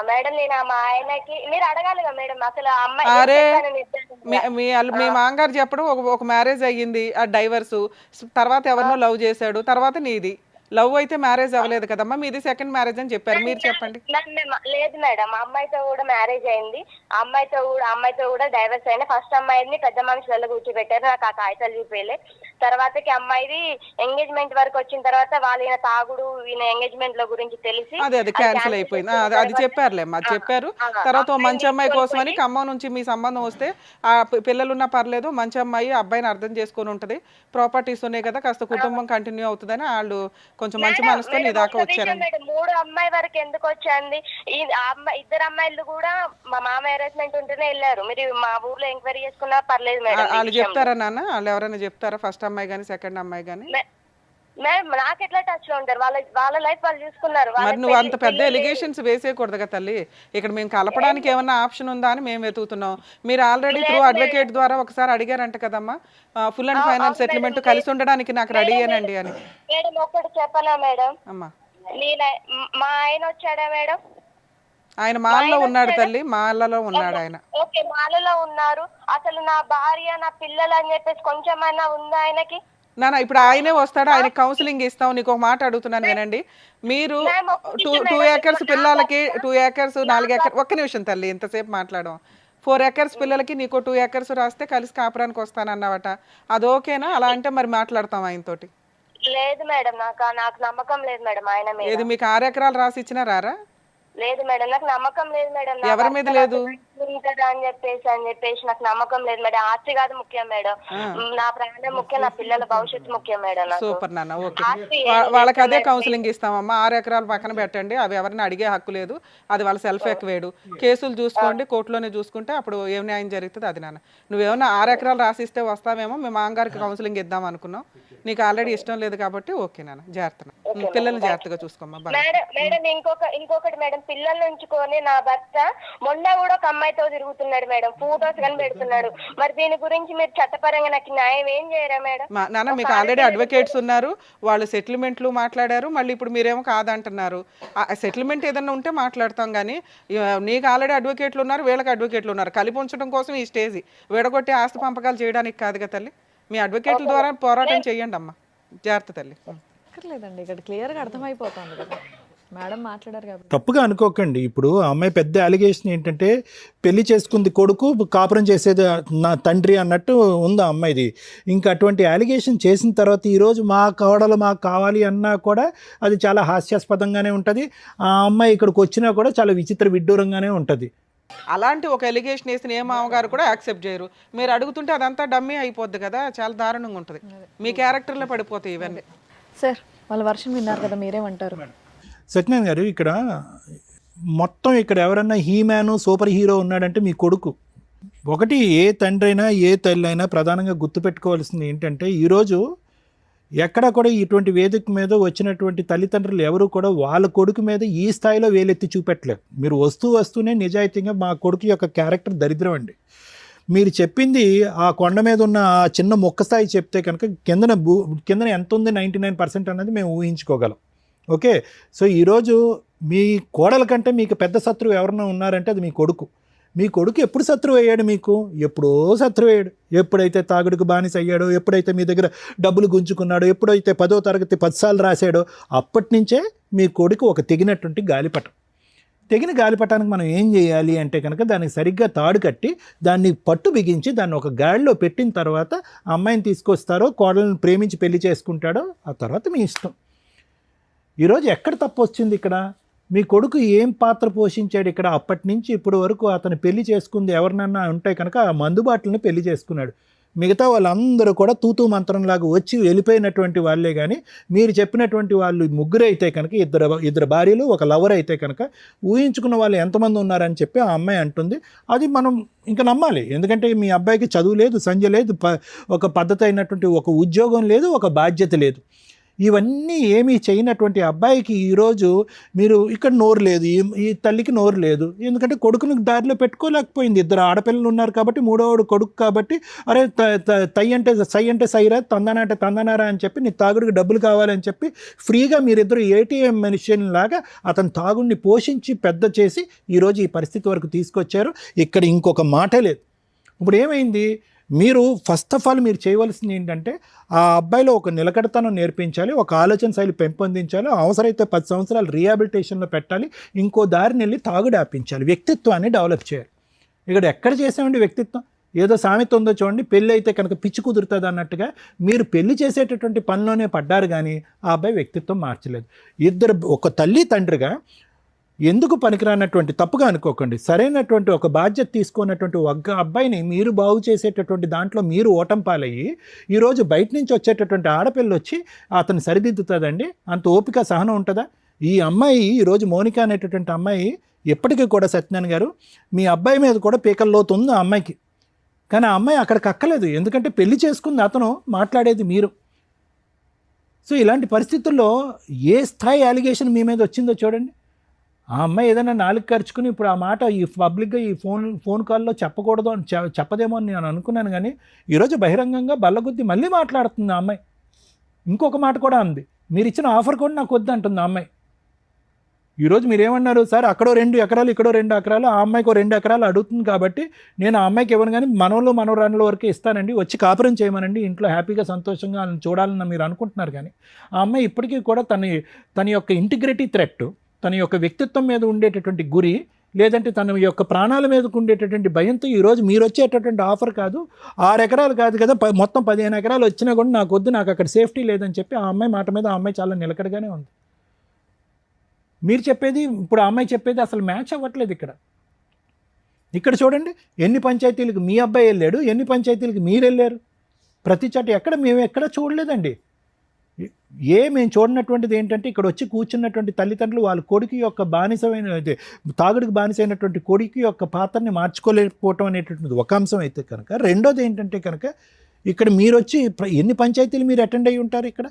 మేడం. నేను మా ఆయనకి మీరు అడగాలిగా మేడం అసలు అమ్మాయి. అరే మీ మామగారు చెప్పడం ఒక మ్యారేజ్ అయ్యింది, ఆ డైవర్సు, తర్వాత ఎవరినో లవ్ చేశాడు, తర్వాత నీది లవ్ అయితే మ్యారేజ్ అవ్వలేదు కదమ్మా, మీది సెకండ్ మ్యారేజ్ అని చెప్పారు. మీరు చెప్పండి. లేదు మేడం, అమ్మాయితో కూడా మ్యారేజ్ అయింది, అమ్మాయితో కూడా డైవర్స్ అయినా. ఫస్ట్ అమ్మాయిని పెద్ద మనుషులలో కూర్చోబెట్టారు, నాకు ఆ కాగితాలు చూపేలే. తర్వాతకి అమ్మాయిది ఎంగేజ్మెంట్ వరకు వచ్చిన తర్వాత వాళ్ళు ఈయన తాగుడు, ఈయన ఎంగేజ్మెంట్ లో గురించి తెలిసి అది క్యాన్సిల్ అయిపోయింది. అది చెప్పారులే అమ్మా, చెప్పారు. తర్వాత మంచి అమ్మాయి కోసమని ఖమ్మం నుంచి మీ సంబంధం వస్తే, ఆ పిల్లలున్నా పర్లేదు, మంచి అమ్మాయి అబ్బాయిని అర్థం చేసుకొని ఉంటది, ప్రాపర్టీస్ ఉన్నాయి కదా, కాస్త కుటుంబం కంటిన్యూ అవుతుందని వాళ్ళు కొంచెం మంచి మనసుతో నీ దాకా వచ్చారండి. 3 అమ్మాయి వరకు ఎందుకు వచ్చింది? ఇద్దరు అమ్మాయిలు కూడా మా మామ హెరాస్మెంట్ ఉంటేనే వెళ్ళారు. మీరు మా ఊర్లో ఎంక్వైరీ చేసుకున్నా పర్లేదు మేడం. వాళ్ళు చెప్తారా నాన్న? వాళ్ళు ఎవరైనా చెప్తారా? ఫస్ట్ అమ్మాయి కానీ సెకండ్ అమ్మాయి కానీ? మేడం నాకు ఎట్లా టచ్ లో ఉంటారు, వాళ్ళ లైఫ్ వాళ్ళు చూసుకున్నారు. మరి నువ్వు అంత పెద్ద ఎలిగేషన్స్ వేసేయకూడదు కదా తల్లి. ఇక్కడ మేము కలపడానికి ఏమన్నా ఆప్షన్ ఉందా అని మేము వెతుకుతున్నాం. మీరు ఆల్రెడీ త్రూ అడ్వకేట్ ద్వారా ఒకసారి అడిగారంట కదమ్మా, ఫుల్ అండ్ ఫైనల్ సెటిల్మెంట్ కలిసి ఉండడానికి నాకు రెడీ అయ్యానండి అని. మేడం ఒకటి చెప్పనా మేడం, అమ్మా మా ఆయన వచ్చాడా మేడం? ఆయన మాల్లో ఉన్నాడు తల్లి, మాలలో ఉన్నాడు ఆయన. ఓకే మాలలో ఉన్నారు. అసలు నా భార్య నా పిల్లలు అని చెప్పేసి కొంచెమైనా ఉందా ఆయనకి? నాన్న ఇప్పుడు ఆయనే వస్తాడు, ఆయన కౌన్సిలింగ్ ఇస్తాం. నీకు ఒక మాట అడుగుతున్నాను వినండి. మీరు 2 ఏకర్స్ పిల్లలకి 2 ఏకర్స్ 4 ఏకర్స్, ఒక్క నిమిషం తల్లి ఇంతసేపు మాట్లాడడం. 4 ఏకర్స్ పిల్లలకి నీకు 2 ఏకర్స్ రాస్తే కలిసి కాపురానికి వస్తానన్నావట, అది ఓకేనా? అలా అంటే మరి మాట్లాడతాం ఆయనతోటి. లేదు మేడం, నాకు నమ్మకం లేదు మేడం ఆయన మీద. ఏది మీకు 6 ఎకరాలు రాసి ఇచ్చినా రారా? లేదు మేడం, నాకు నమ్మకం లేదు మేడం. ఎవరి మీద లేదు అని చెప్పేసి నాకు నమ్మకం లేదు మేడం. ఆస్తి కాదు ముఖ్యం మేడం, నా ప్రాణం ముఖ్యం, నా పిల్లల భవిష్యత్తు ముఖ్యం మేడం. సూపర్ నాన్న, ఓకే. వాళ్ళకి అదే కౌన్సిలింగ్ ఇస్తామమ్మా. 6 ఎకరాలు పక్కన పెట్టండి, అవి ఎవరిని అడిగే హక్కు లేదు, అది వాళ్ళ సెల్ఫ్ ఎక్వేడు. కేసులు చూసుకోండి, కోర్టులోనే చూసుకుంటే అప్పుడు ఏం న్యాయం జరుగుతుంది అది. నాన్న నువ్వేమన్నా 6 ఎకరాలు రాసిస్తే వస్తామేమో, మేము మామగారికి కౌన్సిలింగ్ ఇద్దాం అనుకున్నాం. నీకు ఆల్రెడీ ఇష్టం లేదు కాబట్టి ఓకే నాన్న, జాగ్రత్త. పిల్లల్ని జాగ్రత్తగా చూసుకోమ్మా. మేడం ఇంకొకటి మేడం, పిల్లల్ని ఉంచుకొని నా భర్త మొన్న కూడా ఒక అమ్మాయితో తిరుగుతున్నాడు మేడం, ఫోటోస్ కానీ పెడుతున్నాడు. మరి దీని గురించి మీరు చట్టపరంగా నాకు న్యాయం ఏం చేయరా మేడం? నాన్న మీకు ఆల్రెడీ అడ్వకేట్స్ ఉన్నారు, వాళ్ళు సెటిల్మెంట్లు మాట్లాడారు. మళ్ళీ ఇప్పుడు మీరేమో కాదంటున్నారు. సెటిల్మెంట్ ఏదన్నా ఉంటే మాట్లాడతాం, కానీ నీకు ఆల్రెడీ అడ్వకేట్లు ఉన్నారు, వీళ్ళకి అడ్వకేట్లు ఉన్నారు. కలిపి ఉంచడం కోసం ఈ స్టేజ్, విడగొట్టి ఆస్తి పంపకాలు చేయడానికి కాదు కదా తల్లి. మీ అడ్వకేట్ల ద్వారా పోరాటం చేయండి అమ్మా. జాగ్రత్త తల్లి. లేదండి ఇక్కడ క్లియర్గా అర్థమైపోతుంది కదా మేడం మాట్లాడారు కాబట్టి. తప్పుగా అనుకోకండి. ఇప్పుడు ఆ అమ్మాయి పెద్ద అలిగేషన్ ఏంటంటే పెళ్లి చేసుకుంది కొడుకు, కాపురం చేసేది నా తండ్రి అన్నట్టు ఉంది ఆ అమ్మాయిది. ఇంకా అటువంటి అలిగేషన్ చేసిన తర్వాత ఈరోజు మా కోడలు మాకు కావాలి అన్నా కూడా అది చాలా హాస్యాస్పదంగానే ఉంటుంది. ఆ అమ్మాయి ఇక్కడికి వచ్చినా కూడా చాలా విచిత్ర విడ్డూరంగానే ఉంటుంది. అలాంటి ఒక ఎలిగేషన్ వేసిన ఏ మామగారు కూడా యాక్సెప్ట్ చేయరు. మీరు అడుగుతుంటే అదంతా డమ్మీ అయిపోద్ది కదా, చాలా దారుణంగా ఉంటుంది. మీ క్యారెక్టర్లో పడిపోతాయి ఇవన్నీ. సార్ వాళ్ళ వర్షన్ విన్నారు కదా, మీరేమంటారు? సత్యనారాయణ గారు, ఇక్కడ మొత్తం ఇక్కడ ఎవరన్నా హీమ్యాను సూపర్ హీరో ఉన్నాడంటే మీ కొడుకు. ఒకటి ఏ తండ్రి అయినా ఏ తల్లి అయినా ప్రధానంగా గుర్తుపెట్టుకోవాల్సింది ఏంటంటే, ఈరోజు ఎక్కడ కూడా ఇటువంటి వేదిక మీద వచ్చినటువంటి తల్లిదండ్రులు ఎవరు కూడా వాళ్ళ కొడుకు మీద ఈ స్థాయిలో వేలెత్తి చూపెట్టలేదు. మీరు వస్తూనే నిజాయితీగా మా కొడుకు యొక్క క్యారెక్టర్ దరిద్రం అండి. మీరు చెప్పింది ఆ కొండ మీద ఉన్న ఆ చిన్న మొక్క స్థాయి చెప్తే కనుక కిందన ఎంత ఉంది 99% అన్నది మేము ఊహించుకోగలం. ఓకే, సో ఈరోజు మీ కోడల కంటే మీకు పెద్ద శత్రువు ఎవరన్నా ఉన్నారంటే అది మీ కొడుకు. మీ కొడుకు ఎప్పుడు శత్రువు అయ్యాడు? మీకు ఎప్పుడో శత్రువు అయ్యాడు. ఎప్పుడైతే తాగుడుకు బానిస అయ్యాడో, ఎప్పుడైతే మీ దగ్గర డబ్బులు గుంజుకున్నాడో, ఎప్పుడైతే 10వ తరగతి 10 సార్లు రాశాడో అప్పటి నుంచే మీ కొడుకు ఒక తెగినటువంటి గాలిపటం. తెగిన గాలిపటానికి మనం ఏం చేయాలి అంటే కనుక దానికి సరిగ్గా తాడు కట్టి దాన్ని పట్టు బిగించి దాన్ని ఒక గాడిలో పెట్టిన తర్వాత ఆ అమ్మాయిని తీసుకొస్తారో, కోడలను ప్రేమించి పెళ్లి చేసుకుంటాడో ఆ తర్వాత మీ ఇష్టం. ఈరోజు ఎక్కడ తప్పు వచ్చింది ఇక్కడ? మీ కొడుకు ఏం పాత్ర పోషించాడు ఇక్కడ? అప్పటి నుంచి ఇప్పటి వరకు అతను పెళ్లి చేసుకుంది ఎవరినన్నా ఉంటే కనుక ఆ మందుబాటులను పెళ్లి చేసుకున్నాడు. మిగతా వాళ్ళందరూ కూడా తూతూ మంత్రంలాగా వచ్చి వెళ్ళిపోయినటువంటి వాళ్ళే. కానీ మీరు చెప్పినటువంటి వాళ్ళు ముగ్గురు అయితే కనుక ఇద్దరు భార్యలు ఒక లవర్ అయితే కనుక ఊహించుకున్న వాళ్ళు ఎంతమంది ఉన్నారని చెప్పి ఆ అమ్మాయి అంటుంది. అది మనం ఇంకా నమ్మాలి. ఎందుకంటే మీ అబ్బాయికి చదువు లేదు, సంధ్య లేదు, ఒక పద్ధతి అయినటువంటి ఒక ఉద్యోగం లేదు, ఒక బాధ్యత లేదు. ఇవన్నీ ఏమీ చేయనటువంటి అబ్బాయికి ఈరోజు మీరు ఇక్కడ నోరు లేదు, ఈ తల్లికి నోరు లేదు. ఎందుకంటే కొడుకుని దారిలో పెట్టుకోలేకపోయింది. 2 ఆడపిల్లలు ఉన్నారు కాబట్టి, 3వవాడు కొడుకు కాబట్టి, అరే తై అంటే సై అంటే సైరా, తందనా అంటే తందనారా అని చెప్పి నీ తాగుడికి డబ్బులు కావాలని చెప్పి ఫ్రీగా మీరిద్దరు ఏటీఎం మెషిన్ లాగా అతని తాగుడిని పోషించి పెద్ద చేసి ఈరోజు ఈ పరిస్థితి వరకు తీసుకొచ్చారు. ఇక్కడ ఇంకొక మాటే లేదు. ఇప్పుడు ఏమైంది? మీరు ఫస్ట్ ఆఫ్ ఆల్ మీరు చేయవలసింది ఏంటంటే ఆ అబ్బాయిలో ఒక నిలకడతనం నేర్పించాలి, ఒక ఆలోచన శైలి పెంపొందించాలి, అవసరమైతే 10 సంవత్సరాలు రీహాబిలిటేషన్లో పెట్టాలి, ఇంకో దారిని వెళ్ళి తాగుడు ఆపించాలి, వ్యక్తిత్వాన్ని డెవలప్ చేయాలి. ఇక్కడ ఎక్కడ చేసామండి వ్యక్తిత్వం? ఏదో సామెత ఉందో చూడండి, పెళ్ళి అయితే కనుక పిచ్చి కుదురుతుంది అన్నట్టుగా మీరు పెళ్లి చేసేటటువంటి పనిలోనే పడ్డారు, కానీ ఆ అబ్బాయి వ్యక్తిత్వం మార్చలేదు. ఒక తల్లి తండ్రిగా ఎందుకు పనికిరానటువంటి, తప్పుగా అనుకోకండి, సరైనటువంటి ఒక బాధ్యత తీసుకున్నటువంటి ఒక అబ్బాయిని మీరు బాగు చేసేటటువంటి దాంట్లో మీరు ఓటం పాలయ్యి ఈరోజు బయట నుంచి వచ్చేటటువంటి ఆడపిల్ల వచ్చి అతను సరిదిద్దుతుందండి? అంత ఓపిక సహనం ఉంటుందా? ఈ అమ్మాయి ఈరోజు మోనిక అనేటటువంటి అమ్మాయి ఎప్పటికీ కూడా సత్యనారాయణ గారు మీ అబ్బాయి మీద కూడా పీకల్లోతు ఉంది ఆ అమ్మాయికి. కానీ ఆ అమ్మాయి అక్కడికి అక్కలేదు. ఎందుకంటే పెళ్లి చేసుకుంది అతను, మాట్లాడేది మీరు. సో ఇలాంటి పరిస్థితుల్లో ఏ స్థాయి అలిగేషన్ మీ మీద వచ్చిందో చూడండి. ఆ అమ్మాయి ఏదైనా నాలుగు ఖర్చుకుని ఇప్పుడు ఆ మాట ఈ పబ్లిక్గా ఈ ఫోన్ కాల్లో చెప్పకూడదు అని చెప్పదేమో అని నేను అనుకున్నాను. కానీ ఈరోజు బహిరంగంగా బల్లగుద్ది మళ్ళీ మాట్లాడుతుంది ఆ అమ్మాయి. ఇంకొక మాట కూడా అంది, మీరు ఇచ్చిన ఆఫర్ కూడా నాకు వద్దు అంటుంది ఆ అమ్మాయి. ఈరోజు మీరేమన్నారు సార్, అక్కడో 2 ఎకరాలు ఇక్కడో 2 ఎకరాలు, ఆ అమ్మాయికి 2 ఎకరాలు అడుగుతుంది కాబట్టి నేను ఆ అమ్మాయికి ఇవ్వను, కానీ మనవలు మనవరాళ్ళ వరకే ఇస్తానండి, వచ్చి కాపురం చేయమనండి, ఇంట్లో హ్యాపీగా సంతోషంగా వాళ్ళని చూడాలని మీరు అనుకుంటున్నారు. కానీ ఆ అమ్మాయి ఇప్పటికీ కూడా తన యొక్క ఇంటిగ్రిటీ థ్రెట్, తన యొక్క వ్యక్తిత్వం మీద ఉండేటటువంటి గురి, లేదంటే తన యొక్క ప్రాణాల మీదకు ఉండేటటువంటి భయంతో ఈరోజు మీరు వచ్చేటటువంటి ఆఫర్ కాదు 6 ఎకరాలు కాదు కదా, మొత్తం 15 ఎకరాలు వచ్చినా కూడా నాకు వద్దు, నాకు అక్కడ సేఫ్టీ లేదని చెప్పి ఆ అమ్మాయి మాట మీద ఆ అమ్మాయి చాలా నిలకడగానే ఉంది. మీరు చెప్పేది ఇప్పుడు ఆ అమ్మాయి చెప్పేది అసలు మ్యాచ్ అవ్వట్లేదు. ఇక్కడ చూడండి, ఎన్ని పంచాయతీలకు మీ అబ్బాయి వెళ్ళాడు, ఎన్ని పంచాయతీలకు మీరు వెళ్ళారు, ప్రతి చోట ఎక్కడ మేము ఎక్కడ చూడలేదండి. మేము చూడనటువంటిది ఏంటంటే ఇక్కడ వచ్చి కూర్చున్నటువంటి తల్లిదండ్రులు వాళ్ళ కొడుకు యొక్క బానిసమైన తాగుడికి బానిసైనటువంటి కొడుకు యొక్క పాత్రని మార్చుకోలేకపోవటం అనేటువంటిది ఒక అంశం అయితే కనుక, రెండోది ఏంటంటే కనుక ఇక్కడ మీరు వచ్చి ఎన్ని పంచాయతీలు మీరు అటెండ్ అయ్యి ఉంటారు. ఇక్కడ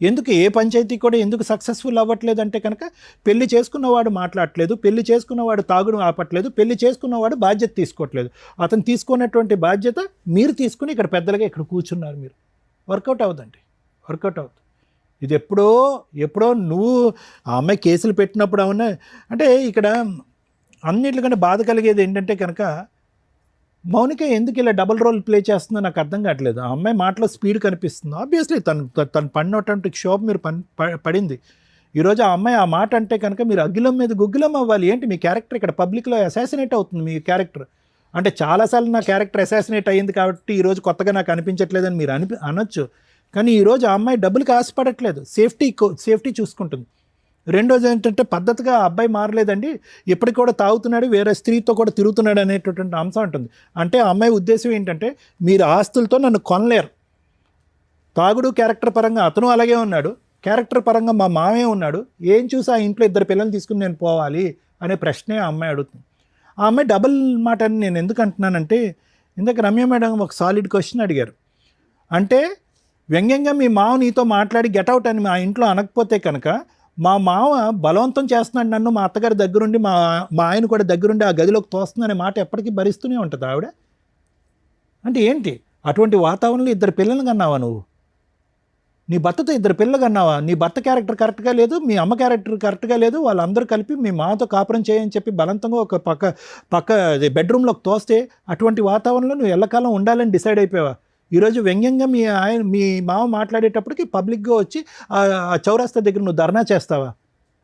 ఎందుకు ఏ పంచాయతీ కూడా ఎందుకు సక్సెస్ఫుల్ అవ్వట్లేదు అంటే కనుక పెళ్లి చేసుకున్నవాడు మాట్లాడట్లేదు, పెళ్లి చేసుకున్నవాడు తాగుడు ఆపట్లేదు, పెళ్లి చేసుకున్నవాడు బాధ్యత తీసుకోవట్లేదు. అతను తీసుకున్నటువంటి బాధ్యత మీరు తీసుకుని ఇక్కడ పెద్దలుగా ఇక్కడ కూర్చున్నారు. మీరు వర్కౌట్ అవ్వదండి, వర్కౌట్ అవుతుంది. ఇది ఎప్పుడో నువ్వు ఆ అమ్మాయి కేసులు పెట్టినప్పుడు అవునా అంటే ఇక్కడ అన్నిటికంటే బాధ కలిగేది ఏంటంటే కనుక మౌనిక ఎందుకు ఇలా డబుల్ రోల్ ప్లే చేస్తుందో నాకు అర్థం కావట్లేదు. ఆ అమ్మాయి మాటలో స్పీడ్ కనిపిస్తుంది. ఆబ్వియస్లీ తను పడినటువంటి క్షోభ మీరు పడింది. ఈరోజు ఆ అమ్మాయి ఆ మాట అంటే కనుక మీరు అగ్గిలం మీద గుగ్గిలం అవ్వాలి. ఏంటి మీ క్యారెక్టర్ ఇక్కడ పబ్లిక్లో అసాసినేట్ అవుతుంది. మీ క్యారెక్టర్ అంటే చాలాసార్లు నా క్యారెక్టర్ అసాసినేట్ అయ్యింది కాబట్టి ఈరోజు కొత్తగా నాకు అనిపించట్లేదని మీరు అనొచ్చు. కానీ ఈరోజు ఆ అమ్మాయి డబ్బులకి ఆశపడట్లేదు, సేఫ్టీ చూసుకుంటుంది. రెండోది ఏంటంటే పద్ధతిగా ఆ అబ్బాయి మారలేదండి, ఇప్పటికి కూడా తాగుతున్నాడు, వేరే స్త్రీతో కూడా తిరుగుతున్నాడు అనేటటువంటి అంశం ఉంటుంది. అంటే ఆ అమ్మాయి ఉద్దేశం ఏంటంటే మీరు ఆస్తులతో నన్ను కొనలేరు. తాగుడు క్యారెక్టర్ పరంగా అతను అలాగే ఉన్నాడు, క్యారెక్టర్ పరంగా మా మామే ఉన్నాడు, ఏం చూసి ఆ ఇంట్లో 2 పిల్లల్ని తీసుకుని నేను పోవాలి అనే ప్రశ్నే ఆ అమ్మాయి అడుగుతుంది. ఆ అమ్మాయి డబుల్ మాట అని నేను ఎందుకు అంటున్నానంటే, ఇందాక రమ్య మేడం ఒక సాలిడ్ క్వశ్చన్ అడిగారు. అంటే వ్యంగ్యంగా మీ మావ నీతో మాట్లాడి గెట్అవుట్ అని మా ఇంట్లో అనకపోతే కనుక మా మావ బలవంతం చేస్తున్నాడు నన్ను, మా అత్తగారి దగ్గరుండి మా ఆయన కూడా దగ్గరుండి ఆ గదిలోకి తోస్తుందనే మాట ఎప్పటికీ భరిస్తూనే ఉంటుంది ఆవిడ. అంటే ఏంటి అటువంటి వాతావరణంలో 2 పిల్లలు కన్నావా నువ్వు? నీ భర్తతో 2 పిల్లలు కన్నావా? నీ భర్త క్యారెక్టర్ కరెక్ట్గా లేదు, మీ అమ్మ క్యారెక్టర్ కరెక్ట్గా లేదు, వాళ్ళందరూ కలిపి మీ మాతో కాపురం చేయని చెప్పి బలవంతంగా ఒక పక్క బెడ్రూమ్లోకి తోస్తే అటువంటి వాతావరణంలో నువ్వు ఎల్లకాలం ఉండాలని డిసైడ్ అయిపోయావా? ఈరోజు వ్యంగ్యంగా మీ మామ మాట్లాడేటప్పటికి పబ్లిక్గా వచ్చి ఆ చౌరస్తా దగ్గర నువ్వు ధర్నా చేస్తావా?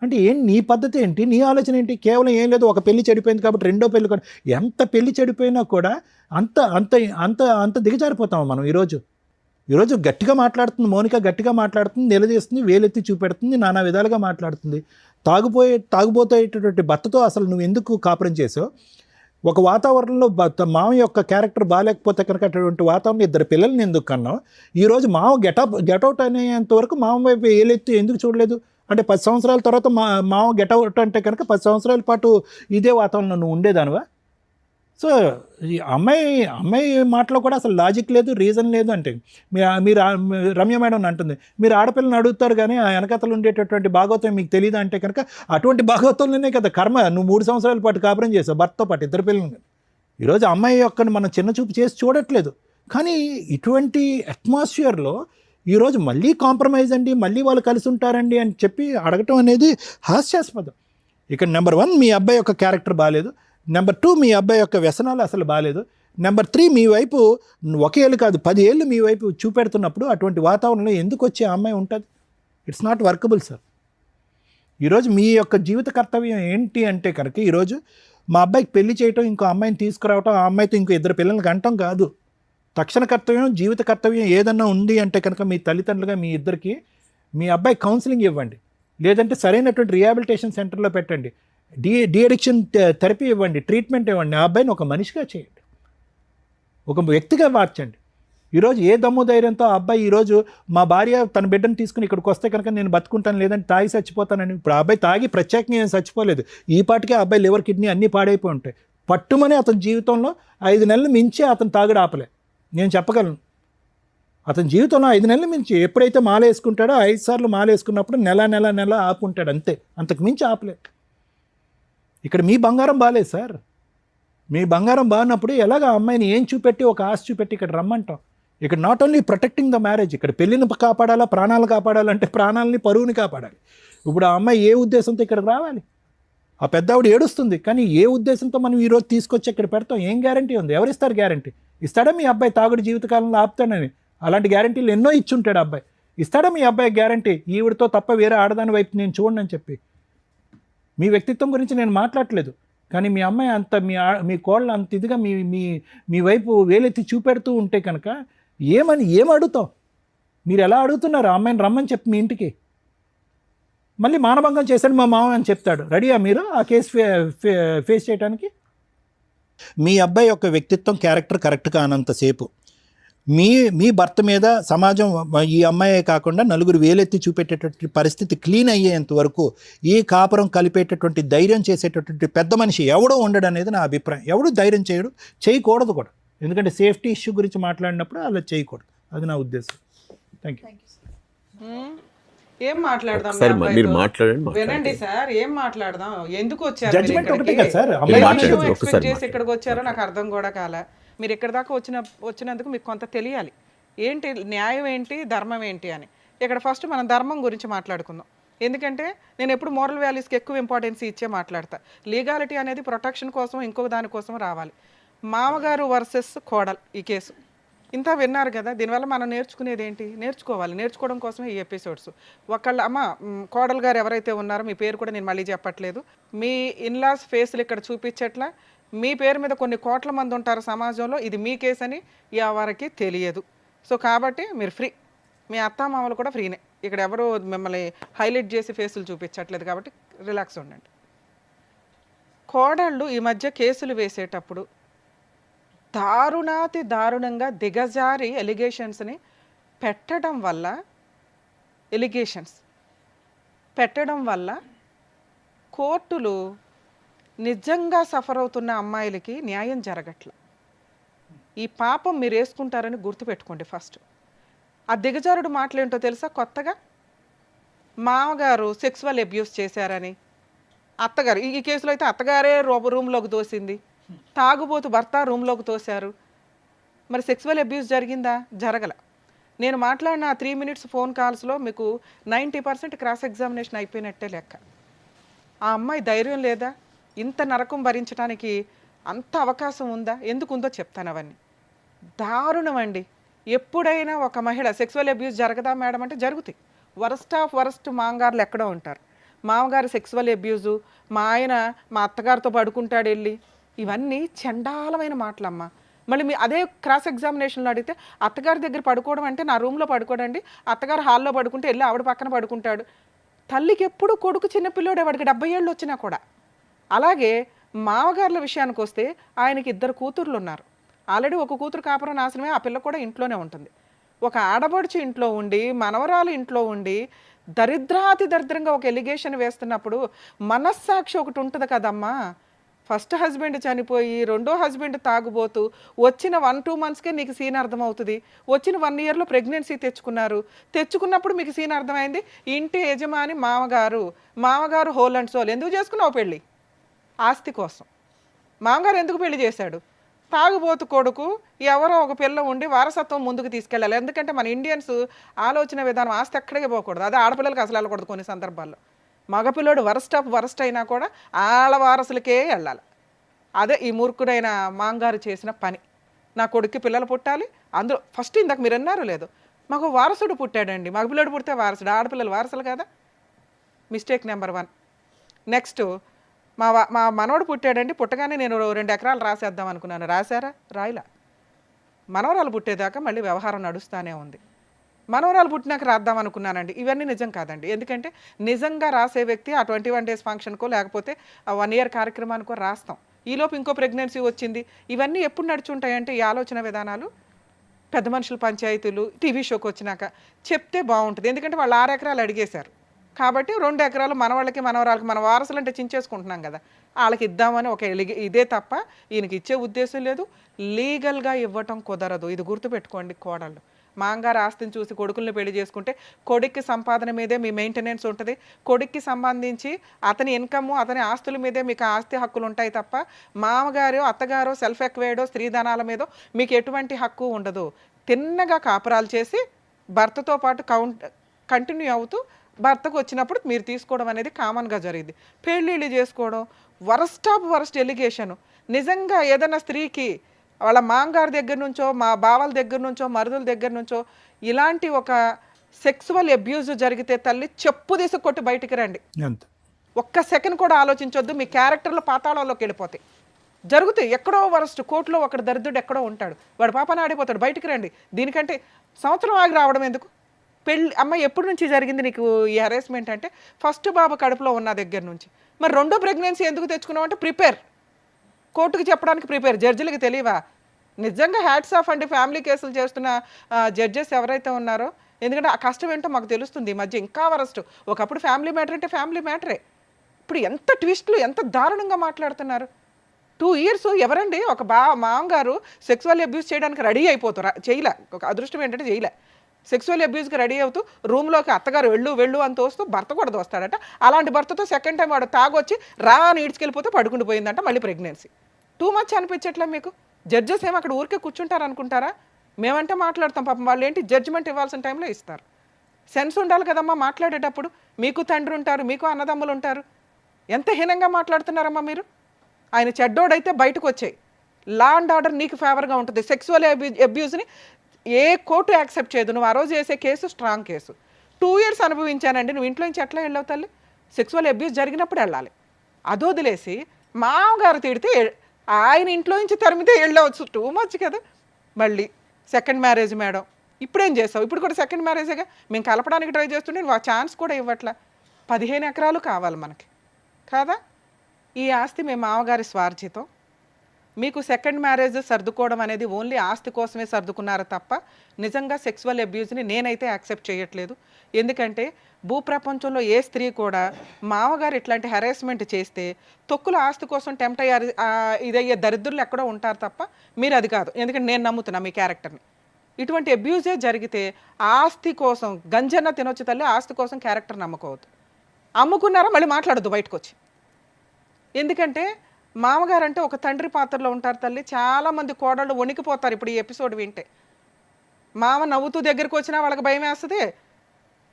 అంటే నీ పద్ధతి ఏంటి, నీ ఆలోచన ఏంటి? కేవలం ఏం లేదు, ఒక పెళ్లి చెడిపోయింది కాబట్టి రెండో పెళ్లి కూడా, ఎంత పెళ్లి చెడిపోయినా కూడా అంత అంత అంత అంత దిగజారిపోతాము మనం. ఈరోజు గట్టిగా మాట్లాడుతుంది మౌనిక, గట్టిగా మాట్లాడుతుంది, నిలదీస్తుంది, వేలెత్తి చూపెడుతుంది, నానా విధాలుగా మాట్లాడుతుంది. తాగుబోయేటటువంటి భర్తతో అసలు నువ్వు ఎందుకు కాపురం చేసావు? ఒక వాతావరణంలో మామ యొక్క క్యారెక్టర్ బాగాలేకపోతే కనుక అటువంటి వాతావరణం 2 పిల్లల్ని ఎందుకు కన్నావు? ఈరోజు మామ గెటౌట్ అనేంత వరకు మామ వైపు ఏలెత్తి ఎందుకు చూడలేదు? అంటే 10 సంవత్సరాల తర్వాత మామ గెటౌట్ అంటే కనుక 10 సంవత్సరాల పాటు ఇదే వాతావరణంలో నువ్వు ఉండేదానివా? సో ఈ అమ్మాయి మాటలో కూడా అసలు లాజిక్ లేదు, రీజన్ లేదు. అంటే మీరు రమ్య మేడం అంటుంది మీరు ఆడపిల్లని అడుగుతారు కానీ ఆ వెనకతలు ఉండేటటువంటి భాగవతం మీకు తెలియదు అంటే కనుక అటువంటి భాగవతంలోనే కదా కర్మ. నువ్వు 3 సంవత్సరాల పాటు కాపురం చేసావు భర్తతో పాటు 2 పిల్లలు. ఈరోజు అమ్మాయి యొక్క మనం చిన్న చూపు చేసి చూడట్లేదు. కానీ ఇటువంటి అట్మాస్ఫియర్లో ఈరోజు మళ్ళీ కాంప్రమైజ్ అండి, మళ్ళీ వాళ్ళు కలిసి ఉంటారండి అని చెప్పి అడగటం అనేది హాస్యాస్పదం. ఇక్కడ నెంబర్ 1 మీ అబ్బాయి యొక్క క్యారెక్టర్ బాగాలేదు, నెంబర్ 2 మీ అబ్బాయి యొక్క వ్యసనాలు అసలు బాగాలేదు, నెంబర్ 3 మీ వైపు 1 ఏళ్ళు కాదు 10 ఏళ్ళు మీ వైపు చూపెడుతున్నప్పుడు అటువంటి వాతావరణంలో ఎందుకు వచ్చే అమ్మాయి ఉంటుంది? It's not workable sir. ఈరోజు మీ యొక్క జీవిత కర్తవ్యం ఏంటి అంటే కనుక ఈరోజు మా అబ్బాయికి పెళ్లి చేయటం, ఇంకో అమ్మాయిని తీసుకురావటం, ఆ అమ్మాయితో ఇంకో 2 పిల్లలకి కంటం కాదు. తక్షణ కర్తవ్యం, జీవిత కర్తవ్యం ఏదన్నా ఉంది అంటే కనుక మీ తల్లిదండ్రులుగా మీ ఇద్దరికి మీ అబ్బాయి కౌన్సిలింగ్ ఇవ్వండి, లేదంటే సరైనటువంటి రిహాబిలిటేషన్ సెంటర్లో పెట్టండి, డి అడిక్షన్ థెరపీ ఇవ్వండి, ట్రీట్మెంట్ ఇవ్వండి. ఆ అబ్బాయిని ఒక మనిషిగా చేయండి, ఒక వ్యక్తిగా మార్చండి. ఈరోజు ఏ దమ్ము ధైర్యంతో ఆ అబ్బాయి ఈరోజు మా భార్య తన బిడ్డను తీసుకుని ఇక్కడికి వస్తే కనుక నేను బతుకుంటాను, లేదంటే తాగి చచ్చిపోతానని. ఇప్పుడు ఆ అబ్బాయి తాగి ప్రత్యేకంగా ఏం చచ్చిపోలేదు, ఈ పాటికే ఆ అబ్బాయి లివర్ కిడ్నీ అన్నీ పాడైపోయి ఉంటాయి. పట్టుమని అతని జీవితంలో 5 నెలలు మించి అతను తాగుడు ఆపలే, నేను చెప్పగలను. అతని జీవితంలో 5 నెలల మించి ఎప్పుడైతే మాల వేసుకుంటాడో 5 సార్లు మాల వేసుకున్నప్పుడు నెల ఆపుంటాడు అంతే, అంతకు మించి ఆపలేదు. ఇక్కడ మీ బంగారం బాగాలేదు సార్. మీ బంగారం బాగున్నప్పుడు ఎలాగ ఆ అమ్మాయిని ఏం చూపెట్టి ఒక ఆశ చూపెట్టి ఇక్కడ రమ్మంటాం? ఇక్కడ not only protecting the marriage, ఇక్కడ పెళ్ళిని కాపాడాలా, ప్రాణాలు కాపాడాలంటే ప్రాణాలని పరువుని కాపాడాలి. ఇప్పుడు ఆ అమ్మాయి ఏ ఉద్దేశంతో ఇక్కడికి రావాలి? ఆ పెద్ద ఆవిడ ఏడుస్తుంది, కానీ ఏ ఉద్దేశంతో మనం ఈరోజు తీసుకొచ్చి ఇక్కడ పెడతాం? ఏం గ్యారంటీ ఉంది? ఎవరిస్తారు గ్యారంటీ? ఇస్తాడా మీ అబ్బాయి తాగుడు జీవితకాలంలో ఆపుతాడని? అలాంటి గ్యారంటీలు ఎన్నో ఇచ్చుంటాడు అబ్బాయి. ఇస్తాడా మీ అబ్బాయి గ్యారంటీ ఈవిడతో తప్ప వేరే ఆడదాని వైపు నేను చూడండి అని చెప్పి? మీ వ్యక్తిత్వం గురించి నేను మాట్లాడలేదు, కానీ మీ అమ్మాయి అంత మీ కోళ్ళు అంత ఇదిగా మీ వైపు వేలెత్తి చూపెడుతూ ఉంటే కనుక ఏం అడుగుతాం? మీరు ఎలా అడుగుతున్నారు? అమ్మాయిని రమ్మని చెప్పి మీ ఇంటికి మళ్ళీ మానభంగం చేశాడు మా మామ అని చెప్తాడు. రెడీయా మీరు ఆ కేసు ఫేస్ చేయడానికి? మీ అబ్బాయి యొక్క వ్యక్తిత్వం క్యారెక్టర్ కరెక్ట్ కానంతసేపు మీ భర్త మీద సమాజం ఈ అమ్మాయే కాకుండా నలుగురు వేలెత్తి చూపెట్టేటటువంటి పరిస్థితి క్లీన్ అయ్యేంత వరకు ఈ కాపురం కలిపేటటువంటి ధైర్యం చేసేటటువంటి పెద్ద మనిషి ఎవడో ఉండడు అనేది నా అభిప్రాయం. ఎవడు ధైర్యం చేయకూడదు కూడా, ఎందుకంటే సేఫ్టీ ఇష్యూ గురించి మాట్లాడినప్పుడు అలా చేయకూడదు. అది నా ఉద్దేశం. Thank you. ఏం మాట్లాడదాం? సరే మీరు మాట్లాడండి. వినండి సార్, ఏం మాట్లాడదాం? ఎందుకు వచ్చారు? జడ్జిమెంట్ ఒకటే కదా సార్. ఎక్స్పెక్ట్ చేసి ఇక్కడికి వచ్చారో నాకు అర్థం కూడా కాలే. మీరు ఇక్కడ దాకా వచ్చినందుకు మీకు కొంత తెలియాలి, ఏంటి న్యాయం ఏంటి, ధర్మం ఏంటి అని. ఇక్కడ ఫస్ట్ మనం ధర్మం గురించి మాట్లాడుకుందాం. ఎందుకంటే నేను ఎప్పుడు మోరల్ వాల్యూస్కి ఎక్కువ ఇంపార్టెన్స్ ఇచ్చే మాట్లాడతా. లీగాలిటీ అనేది ప్రొటెక్షన్ కోసం ఇంకొక దానికోసం రావాలి. మామగారు వర్సెస్ కోడల్ ఈ కేసు ఇంత విన్నారు కదా. దీనివల్ల మనం నేర్చుకునేది ఏంటి? నేర్చుకోవడం కోసమే ఈ ఎపిసోడ్స్. ఒకళ్ళు అమ్మ కోడలు గారు ఎవరైతే ఉన్నారో, మీ పేరు కూడా నేను మళ్ళీ చెప్పట్లేదు, మీ ఇన్లాస్ ఫేస్లు ఇక్కడ చూపించట్లా. మీ పేరు మీద కొన్ని కోట్ల మంది ఉంటారు సమాజంలో, ఇది మీ కేసు అని ఎవరికి తెలియదు. సో కాబట్టి మీరు ఫ్రీ, మీ అత్తామామలు కూడా ఫ్రీనే. ఇక్కడ ఎవరు మిమ్మల్ని హైలైట్ చేసి ఫేసులు చూపించట్లేదు కాబట్టి రిలాక్స్ ఉండండి. కోడళ్ళు ఈ మధ్య కేసులు వేసేటప్పుడు దారుణంగా దిగజారి ఎలిగేషన్స్ పెట్టడం వల్ల కోర్టులు నిజంగా సఫర్ అవుతున్న అమ్మాయిలకి న్యాయం జరగట్ల. ఈ పాపం మీరు వేసుకుంటారని గుర్తుపెట్టుకోండి. ఫస్ట్ ఆ దిగజారుడు మాటలేంటో తెలుసా? కొత్తగా మామగారు సెక్సువల్ అబ్యూస్ చేశారని, అత్తగారు ఈ కేసులో అయితే అత్తగారే రూమ్లోకి తోసింది, తాగుబోతు భర్త రూమ్లోకి తోశారు. మరి సెక్సువల్ అబ్యూస్ జరిగిందా? జరగల. నేను మాట్లాడిన 3 minutes ఫోన్ కాల్స్లో మీకు 90% క్రాస్ ఎగ్జామినేషన్ అయిపోయినట్టే లెక్క. ఆ అమ్మాయి ధైర్యం లేదా? ఇంత నరకం భరించడానికి అంత అవకాశం ఉందా? ఎందుకు ఉందో చెప్తాను. అవన్నీ దారుణం అండి. ఎప్పుడైనా ఒక మహిళ సెక్సువల్ అబ్యూస్ జరగదా మేడం అంటే జరుగుతాయి. వరస్ట్ మామగారులు ఎక్కడో ఉంటారు. మామగారు సెక్సువల్ అబ్యూజు, మా ఆయన మా అత్తగారితో పడుకుంటాడు వెళ్ళి, ఇవన్నీ చండాలమైన మాటలమ్మ. మళ్ళీ మీ అదే క్రాస్ ఎగ్జామినేషన్లో అడిగితే అత్తగారి దగ్గర పడుకోవడం అంటే నా రూమ్లో పడుకోడండి, అత్తగారు హాల్లో పడుకుంటే వెళ్ళి ఆవిడ పక్కన పడుకుంటాడు. తల్లికి ఎప్పుడు కొడుకు చిన్నపిల్లోడే, వాడికి 70 ఏళ్ళు వచ్చినా కూడా. అలాగే మామగారుల విషయానికి వస్తే ఆయనకి 2 కూతుర్లు ఉన్నారు. ఆల్రెడీ ఒక కూతురు కాపురం నాశనమే, ఆ పిల్ల కూడా ఇంట్లోనే ఉంటుంది. ఒక ఆడబడుచు ఇంట్లో ఉండి, మనవరాలు ఇంట్లో ఉండి దరిద్రంగా ఒక ఎలిగేషన్ వేస్తున్నప్పుడు మనస్సాక్షి ఒకటి ఉంటుంది కదమ్మా. ఫస్ట్ హస్బెండ్ చనిపోయి రెండో హస్బెండ్ తాగుబోతూ వచ్చిన 1-2 monthsకే నీకు సీన్ అర్థమవుతుంది. వచ్చిన 1 yearలో ప్రెగ్నెన్సీ తెచ్చుకున్నప్పుడు మీకు సీన్ అర్థమైంది. ఇంటి యజమాని మామగారు హోల్ అండ్ సోల్. ఎందుకు చేసుకున్నావు పెళ్ళి? ఆస్తి కోసం. మామగారు ఎందుకు పెళ్లి చేశాడు? తాగుబోతు కొడుకు ఎవరో ఒక పిల్ల ఉండి వారసత్వం ముందుకు తీసుకెళ్ళాలి. ఎందుకంటే మన ఇండియన్స్ ఆలోచన విధానం ఆస్తి ఎక్కడికి పోకూడదు. అదే ఆడపిల్లలకి అసలు వెళ్ళకూడదు కొన్ని సందర్భాల్లో. మగపిల్లోడు వరస్ట్ అయినా కూడా ఆళ్ళ వారసులకే వెళ్ళాలి. అదే ఈ మూర్ఖుడైన మాంగారు చేసిన పని. నా కొడుక్కి పిల్లలు పుట్టాలి, అందులో ఫస్ట్ ఇందాక మీరు అన్నారు లేదు, మాకు వారసుడు పుట్టాడండి, మగపిల్లోడు పుడితే వారసుడు, ఆడపిల్లలు వారసులు కదా. Mistake number 1. నెక్స్ట్ మా మనవడు పుట్టాడండి, పుట్టగానే నేను 2 ఎకరాలు రాసేద్దాం అనుకున్నాను. రాశారా? రాయిలా. మనవరాలు పుట్టేదాకా మళ్ళీ వ్యవహారం నడుస్తూనే ఉంది. మనవరాలు పుట్టినాక రాద్దాం అనుకున్నానండి. ఇవన్నీ నిజం కాదండి. ఎందుకంటే నిజంగా రాసే వ్యక్తి ఆ 21 days ఫంక్షన్కో లేకపోతే ఆ 1 year కార్యక్రమానికో రాస్తాం. ఈలోపు ఇంకో ప్రెగ్నెన్సీ వచ్చింది. ఇవన్నీ ఎప్పుడు నడుచుంటాయంటే ఈ ఆలోచన విధానాలు పెద్ద మనుషుల పంచాయతీలు టీవీ షోకి వచ్చినాక చెప్తే బాగుంటుంది. ఎందుకంటే వాళ్ళు 6 ఎకరాలు అడిగేశారు కాబట్టి 2 ఎకరాలు మనవాళ్ళకి మనవరాలకి, మన వారసులు అంటే చించేసుకుంటున్నాం కదా, వాళ్ళకి ఇద్దామని ఒక ఇదే తప్ప ఈయనకి ఇచ్చే ఉద్దేశం లేదు. లీగల్గా ఇవ్వటం కుదరదు. ఇది గుర్తుపెట్టుకోండి కోడళ్ళు. మాంగారు ఆస్తిని చూసి కొడుకుల్ని పెళ్లి చేసుకుంటే కొడుక్కి సంపాదన మీదే మీ మెయింటెనెన్స్ ఉంటుంది, కొడుక్కి సంబంధించి అతని ఇన్కమ్ అతని ఆస్తుల మీదే మీకు ఆస్తి హక్కులు ఉంటాయి తప్ప మామగారు అత్తగారు సెల్ఫ్ ఎక్వైర్డో స్త్రీధనాల మీదో మీకు ఎటువంటి హక్కు ఉండదు. తిన్నగా కాపురాలు చేసి భర్తతో పాటు కంటిన్యూ అవుతూ భర్తకు వచ్చినప్పుడు మీరు తీసుకోవడం అనేది కామన్గా జరిగింది. పెళ్ళిళ్ళు చేసుకోవడం వరస్ట్ ఆఫ్ వరస్ట్ ఎలిగేషను. నిజంగా ఏదైనా స్త్రీకి వాళ్ళ మాంగారి దగ్గర నుంచో మా బావల దగ్గర నుంచో మరుదుల దగ్గర నుంచో ఇలాంటి ఒక సెక్సువల్ అబ్యూజ్ జరిగితే తల్లి చెప్పు తీసి కొట్టి బయటికి రండి. అంతే. ఒక్క సెకండ్ కూడా ఆలోచించొద్దు, మీ క్యారెక్టర్లు పాతాళంలోకి వెళ్ళిపోతాయి. జరుగుతాయి. ఎక్కడో వరస్ట్ కోర్టులో ఒకడు దరిద్రుడు ఎక్కడో ఉంటాడు, వాడు పాపన ఆడిపోతాడు, బయటికి రండి. దీనికంటే సంవత్సరం ఆగి రావడం ఎందుకు? పెళ్ళి అమ్మాయి ఎప్పటి నుంచి జరిగింది నీకు ఈ హెరాస్మెంట్ అంటే ఫస్ట్ బాబు కడుపులో ఉన్న దగ్గర నుంచి. మరి రెండో ప్రెగ్నెన్సీ ఎందుకు తెచ్చుకున్నావు అంటే ప్రిపేర్, కోర్టుకి చెప్పడానికి ప్రిపేర్. జడ్జిలకి తెలియవా? నిజంగా హ్యాట్స్ ఆఫ్ అండి ఫ్యామిలీ కేసులు చేస్తున్న జడ్జెస్ ఎవరైతే ఉన్నారో. ఎందుకంటే ఆ కష్టం ఏంటో మాకు తెలుస్తుంది. ఈ మధ్య ఇంకా వరస్ట్. ఒకప్పుడు ఫ్యామిలీ మ్యాటర్ అంటే ఫ్యామిలీ మ్యాటరే, ఇప్పుడు ఎంత ట్విస్ట్లు, ఎంత దారుణంగా మాట్లాడుతున్నారు. 2 years ఎవరండి ఒక మామగారు సెక్సువల్ అబ్యూస్ చేయడానికి రెడీ అయిపోతారు, చేయలే. ఒక అదృష్టం ఏంటంటే చేయలే. సెక్సువల్ అబ్యూస్కి రెడీ అవుతూ రూమ్లోకి అత్తగారు వెళ్ళు అని తోస్తూ భర్త కూడా దోస్తాడట. అలాంటి భర్తతో సెకండ్ టైం వాడు తాగొచ్చి అని ఈడ్చుకెళ్ళిపోతే పడుకుంటూ పోయిందంట, మళ్ళీ ప్రెగ్నెన్సీ. టూ మచ్ అనిపించట్లే మీకు? జడ్జెస్ ఏమో అక్కడ ఊరికే కూర్చుంటారు అనుకుంటారా? మేమంటే మాట్లాడతాం, పాపం వాళ్ళు ఏంటి జడ్జిమెంట్ ఇవ్వాల్సిన టైంలో ఇస్తారు. సెన్స్ ఉండాలి కదమ్మా మాట్లాడేటప్పుడు. మీకు తండ్రి ఉంటారు, మీకు అన్నదమ్ములు ఉంటారు. ఎంత హీనంగా మాట్లాడుతున్నారమ్మా మీరు. ఆయన చెడ్డోడైతే బయటకు వచ్చాయి, లా అండ్ ఆర్డర్ నీకు ఫేవర్గా ఉంటుంది. సెక్సువల్ అబ్యూస్ని ఏ కోర్టు యాక్సెప్ట్ చేయదు. నువ్వు ఆ రోజు చేసే కేసు స్ట్రాంగ్ కేసు. 2 years అనుభవించానండి. నువ్వు ఇంట్లో నుంచి ఎట్లా వెళ్ళావు తల్లి? సెక్సువల్ అబ్యూస్ జరిగినప్పుడు వెళ్ళాలి. అదొదిలేసి మామగారు తిడితే ఆయన ఇంట్లో నుంచి తరిమితే వెళ్ళవచ్చు. టూ మచ్ కదా. మళ్ళీ సెకండ్ మ్యారేజ్ మేడం, ఇప్పుడేం చేస్తావు? ఇప్పుడు కూడా సెకండ్ మ్యారేజేగా. మేము కలపడానికి ట్రై చేస్తుంటే నువ్వు ఆ ఛాన్స్ కూడా ఇవ్వట్లా. 15 ఎకరాలు కావాలి మనకి కాదా? ఈ ఆస్తి మీ మామగారి స్వార్జితం. మీకు సెకండ్ మ్యారేజ్ సర్దుకోవడం అనేది ఓన్లీ ఆస్తి కోసమే సర్దుకున్నారు తప్ప నిజంగా సెక్సువల్ అబ్యూస్ని నేనైతే యాక్సెప్ట్ చేయట్లేదు. ఎందుకంటే భూప్రపంచంలో ఏ స్త్రీ కూడా మామగారు ఇట్లాంటి హెరాస్మెంట్ చేస్తే తొక్కుల ఆస్తి కోసం టెంప్ట్ అయ్యారు ఇదయ్యే దరిద్రులు ఎక్కడో ఉంటారు తప్ప మీరు అది కాదు. ఎందుకంటే నేను నమ్ముతున్నా మీ క్యారెక్టర్ని. ఇటువంటి అబ్యూజే జరిగితే ఆస్తి కోసం గంజన్న తినొచ్చు తల్లి, ఆస్తి కోసం క్యారెక్టర్ నమ్మకోవద్దు. అమ్ముకున్నారా మళ్ళీ మాట్లాడద్దు బయటకు వచ్చి. ఎందుకంటే మామగారు అంటే ఒక తండ్రి పాత్రలో ఉంటారు తల్లి. చాలామంది కోడళ్ళు వణికిపోతారు ఇప్పుడు ఈ ఎపిసోడ్ వింటే. మామ నవ్వుతూ దగ్గరికి వచ్చినా వాళ్ళకి భయం వేస్తుంది,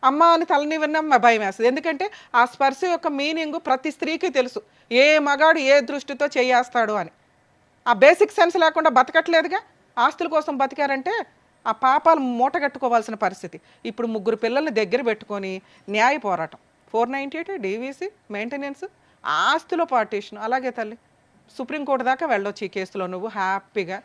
అమ్మ అని తలని విన్నా భయం వేస్తుంది. ఎందుకంటే ఆ స్పర్శ యొక్క మీనింగ్ ప్రతి స్త్రీకి తెలుసు, ఏ మగాడు ఏ దృష్టితో చేయేస్తాడు అని. ఆ బేసిక్ సెన్స్ లేకుండా బతకట్లేదుగా. ఆస్తుల కోసం బతికారంటే ఆ పాపాలు మూటగట్టుకోవాల్సిన పరిస్థితి. ఇప్పుడు 3 పిల్లల్ని దగ్గర పెట్టుకొని న్యాయ పోరాటం, 498 డీవీసీ మెయింటెనెన్స్, ఆస్తిలో పార్టీషన్. అలాగే తల్లి సుప్రీంకోర్టు దాకా వెళ్ళొచ్చు ఈ కేసులో. నువ్వు హ్యాపీగా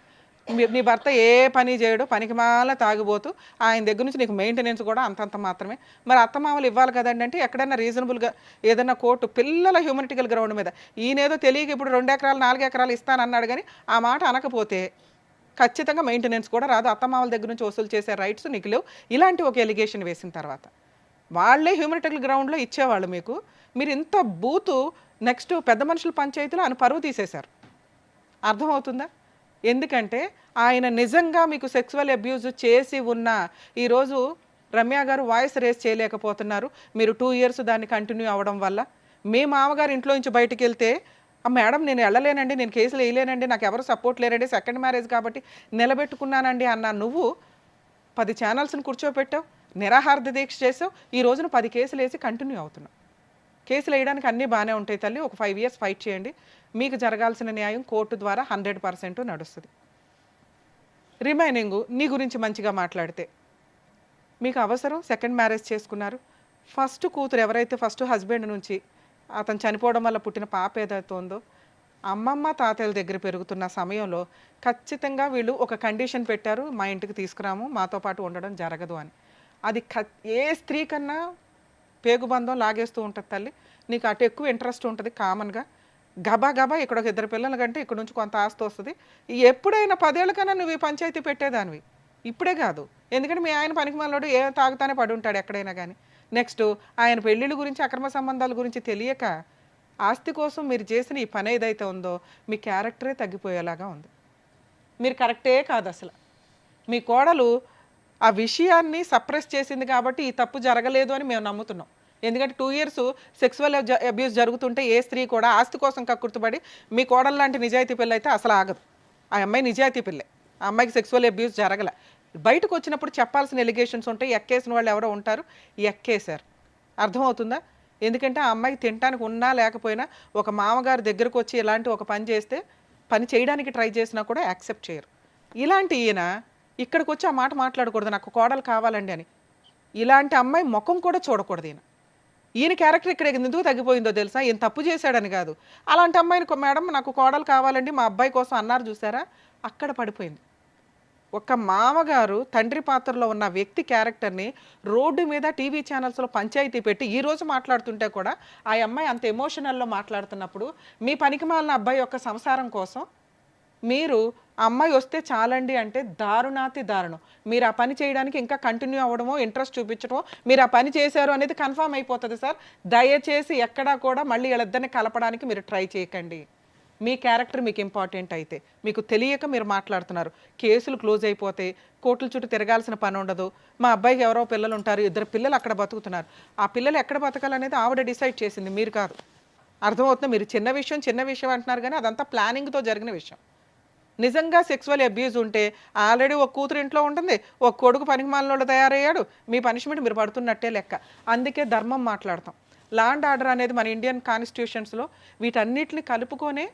నీ భర్త ఏ పని చేయడు, పనికి మాల తాగిపోతూ ఆయన దగ్గర నుంచి నీకు మెయింటెనెన్స్ కూడా అంతంత మాత్రమే. మరి అత్తమామలు ఇవ్వాలి కదండి అంటే ఎక్కడైనా రీజనబుల్గా ఏదైనా కోర్టు పిల్లల హ్యూమనిటికల్ గ్రౌండ్ మీద ఈయనేదో తెలియక ఇప్పుడు 2 ఎకరాలు 4 ఎకరాలు ఇస్తానన్నాడు కానీ ఆ మాట అనకపోతే ఖచ్చితంగా మెయింటెనెన్స్ కూడా రాదు. అత్తమామల దగ్గర నుంచి వసూలు చేసే రైట్స్ నీకు లేవు. ఇలాంటి ఒక ఎలిగేషన్ వేసిన తర్వాత వాళ్ళే హ్యూమనిటికల్ గ్రౌండ్లో ఇచ్చేవాళ్ళు మీకు. మీరు ఇంత బూతు నెక్స్ట్ పెద్ద మనుషుల పంచాయతీలో ఆయన పరువు తీసేశారు. అర్థమవుతుందా? ఎందుకంటే ఆయన నిజంగా మీకు సెక్సువల్ అబ్యూజ్ చేసి ఉన్న ఈరోజు రమ్య గారు వాయిస్ రేస్ చేయలేకపోతున్నారు. మీరు 2 years దాన్ని కంటిన్యూ అవ్వడం వల్ల. మీ మామగారు ఇంట్లో నుంచి బయటికి వెళ్తే మేడం నేను వెళ్ళలేనండి, నేను కేసులు వేయలేనండి, నాకు ఎవరు సపోర్ట్ లేరండి, సెకండ్ మ్యారేజ్ కాబట్టి నిలబెట్టుకున్నానండి అన్న నువ్వు 10 ఛానల్స్ని కూర్చోపెట్టావు, నిరాహార దీక్ష చేసావు. ఈ రోజున 10 కేసులు వేసి కంటిన్యూ అవుతున్నావు. కేసులు వేయడానికి అన్నీ బాగానే ఉంటాయి తల్లి. ఒక 5 years ఫైట్ చేయండి. మీకు జరగాల్సిన న్యాయం కోర్టు ద్వారా 100% నడుస్తుంది. రిమైనింగ్ నీ గురించి మంచిగా మాట్లాడితే మీకు అవసరం సెకండ్ మ్యారేజ్ చేసుకున్నారు. ఫస్ట్ కూతురు ఎవరైతే ఫస్ట్ హస్బెండ్ నుంచి అతను చనిపోవడం వల్ల పుట్టిన పాప ఏదైతే ఉందో అమ్మమ్మ తాతయ్యల దగ్గర పెరుగుతున్న సమయంలో ఖచ్చితంగా వీళ్ళు ఒక కండిషన్ పెట్టారు, మా ఇంటికి తీసుకురాము, మాతో పాటు ఉండడం జరగదు అని. అది ఏ స్త్రీ కన్నా పేగుబంధం లాగేస్తూ ఉంటుంది తల్లి. నీకు అటు ఎక్కువ ఇంట్రెస్ట్ ఉంటుంది కామన్గా. గబా గబా ఇక్కడ ఒక 2 పిల్లల కంటే ఇక్కడ నుంచి కొంత ఆస్తి వస్తుంది. ఎప్పుడైనా 10 ఏళ్ళ కన్నా నువ్వు ఈ పంచాయతీ పెట్టేదానివి, ఇప్పుడే కాదు. ఎందుకంటే మీ ఆయన పనికి మనలోడు ఏ తాగుతానే పడి ఉంటాడు ఎక్కడైనా కానీ. నెక్స్ట్ ఆయన పెళ్ళిళ్ళ గురించి అక్రమ సంబంధాల గురించి తెలియక ఆస్తి కోసం మీరు చేసిన ఈ పని ఏదైతే ఉందో మీ క్యారెక్టరే తగ్గిపోయేలాగా ఉంది. మీరు కరెక్టే కాదు అసలు. మీ కోడలు ఆ విషయాన్ని సప్రెస్ చేసింది కాబట్టి ఈ తప్పు జరగలేదు అని మేము నమ్ముతున్నాం. ఎందుకంటే 2 ఇయర్స్ సెక్సువల్ అబ్యూస్ జరుగుతుంటే ఏ స్త్రీ కూడా ఆస్తి కోసం కక్కుర్తుపడి మీ కోడలు లాంటి నిజాయితీ పిల్ల అయితే అసలు ఆగదు. ఆ అమ్మాయి నిజాయితీ పిల్లే, ఆ అమ్మాయికి సెక్సువల్ అబ్యూస్ జరగలే. బయటకు వచ్చినప్పుడు చెప్పాల్సిన ఎలిగేషన్స్ ఉంటాయి, ఎక్కేసిన వాళ్ళు ఎవరో ఉంటారు, ఎక్కేశారు. అర్థమవుతుందా? ఎందుకంటే ఆ అమ్మాయి తినడానికి ఉన్నా లేకపోయినా ఒక మామగారి దగ్గరకు వచ్చి ఇలాంటి ఒక పని చేస్తే పని చేయడానికి ట్రై చేసినా కూడా యాక్సెప్ట్ చేయరు. ఇలాంటి ఈయన ఇక్కడికి వచ్చి ఆ మాట మాట్లాడకూడదు, నాకు కోడలు కావాలండి అని. ఇలాంటి అమ్మాయి ముఖం కూడా చూడకూడదు. ఈయన క్యారెక్టర్ ఇక్కడ ఎందుకు తగ్గిపోయిందో తెలుసా? ఈయన తప్పు చేశాడని కాదు. అలాంటి అమ్మాయిని మేడం నాకు కోడలు కావాలండి మా అబ్బాయి కోసం అన్నారు చూసారా, అక్కడ పడిపోయింది. ఒక మామగారు తండ్రి పాత్రలో ఉన్న వ్యక్తి క్యారెక్టర్ని రోడ్డు మీద టీవీ ఛానల్స్లో పంచాయతీ పెట్టి ఈరోజు మాట్లాడుతుంటే కూడా ఆ అమ్మాయి అంత ఎమోషనల్లో మాట్లాడుతున్నప్పుడు మీ పనికిమాలిన అబ్బాయి యొక్క సంసారం కోసం మీరు ఆ అమ్మాయి వస్తే చాలండి అంటే దారుణాతి దారుణం. మీరు ఆ పని చేయడానికి ఇంకా కంటిన్యూ అవ్వడమో ఇంట్రెస్ట్ చూపించడమో మీరు ఆ పని చేశారు అనేది కన్ఫర్మ్ అయిపోతుంది సార్. దయచేసి ఎక్కడా కూడా మళ్ళీ వీళ్ళిద్దరిని కలపడానికి మీరు ట్రై చేయకండి. మీ క్యారెక్టర్ మీకు ఇంపార్టెంట్ అయితే, మీకు తెలియక మీరు మాట్లాడుతున్నారు. కేసులు క్లోజ్ అయిపోతాయి, కోర్టుల చుట్టూ తిరగాల్సిన పని ఉండదు. మా అబ్బాయికి ఎవరో పిల్లలు ఉంటారు, 2 పిల్లలు అక్కడ బతుకుతున్నారు. ఆ పిల్లలు ఎక్కడ బతకాలనేది ఆవిడ డిసైడ్ చేసింది, మీరు కాదు. అర్థమవుతుంది? మీరు చిన్న విషయం అంటున్నారు కానీ అదంతా ప్లానింగ్తో జరిగిన విషయం. నిజంగా సెక్సువల్ అబ్యూజ్ ఉంటే ఆల్రెడీ ఒక కూతురు ఇంట్లో ఉంటుంది, ఒక కొడుకు పనికిమాలినోళ్ళు తయారయ్యాడు, మీ పనిష్మెంట్ మీరు పడుతున్నట్టే లెక్క. అందుకే ధర్మం మాట్లాడతాం. లా అండ్ ఆర్డర్ అనేది మన ఇండియన్ కాన్స్టిట్యూషన్స్లో వీటన్నిటిని కలుపుకొనే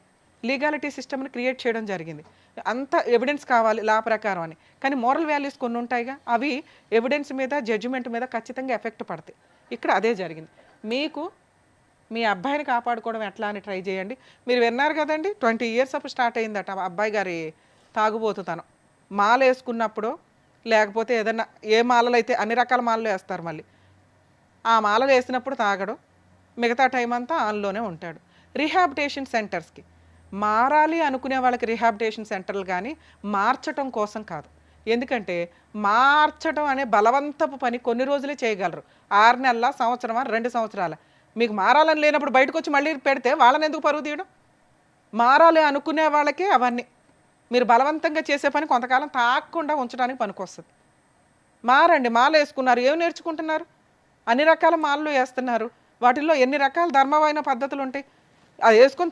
లీగాలిటీ సిస్టమ్ని క్రియేట్ చేయడం జరిగింది. అంత ఎవిడెన్స్ కావాలి లా ప్రకారం అని. కానీ మోరల్ వాల్యూస్ కొన్ని ఉంటాయిగా, అవి ఎవిడెన్స్ మీద జడ్జిమెంట్ మీద ఖచ్చితంగా ఎఫెక్ట్ పడతాయి. ఇక్కడ అదే జరిగింది. మీకు మీ అబ్బాయిని కాపాడుకోవడం ఎట్లా అని ట్రై చేయండి. మీరు విన్నారు కదండి, 20 ఇయర్స్ అప్పుడు స్టార్ట్ అయిందట అబ్బాయి గారి తాగుబోతుతనం. మాల వేసుకున్నప్పుడు లేకపోతే ఏదన్నా ఏ మాలలు అయితే అన్ని రకాల మాలలు వేస్తారు, మళ్ళీ ఆ మాలలు వేసినప్పుడు తాగడం, మిగతా టైం అంతా ఆన్లోనే ఉంటాడు. రీహాబిటేషన్ సెంటర్స్కి మారాలి అనుకునే వాళ్ళకి రీహాబిటేషన్ సెంటర్లు కానీ మార్చటం కోసం కాదు. ఎందుకంటే మార్చడం అనే బలవంతపు పని కొన్ని రోజులే చేయగలరు, 6 నెలల, సంవత్సరమా, 2 సంవత్సరాల. మీకు మారాలని లేనప్పుడు బయటకు వచ్చి మళ్ళీ పెడితే వాళ్ళని ఎందుకు పరువు తీయడం? మారాలి అనుకునే వాళ్ళకే అవన్నీ. మీరు బలవంతంగా చేసే పని కొంతకాలం తాగకుండా ఉంచడానికి పనికొస్తుంది. మారండి, మాల వేసుకున్నారు, ఏం నేర్చుకుంటున్నారు? అన్ని రకాల మాలలు వేస్తున్నారు, వాటిల్లో ఎన్ని రకాల ధర్మమైన పద్ధతులు ఉంటాయి. అది వేసుకొని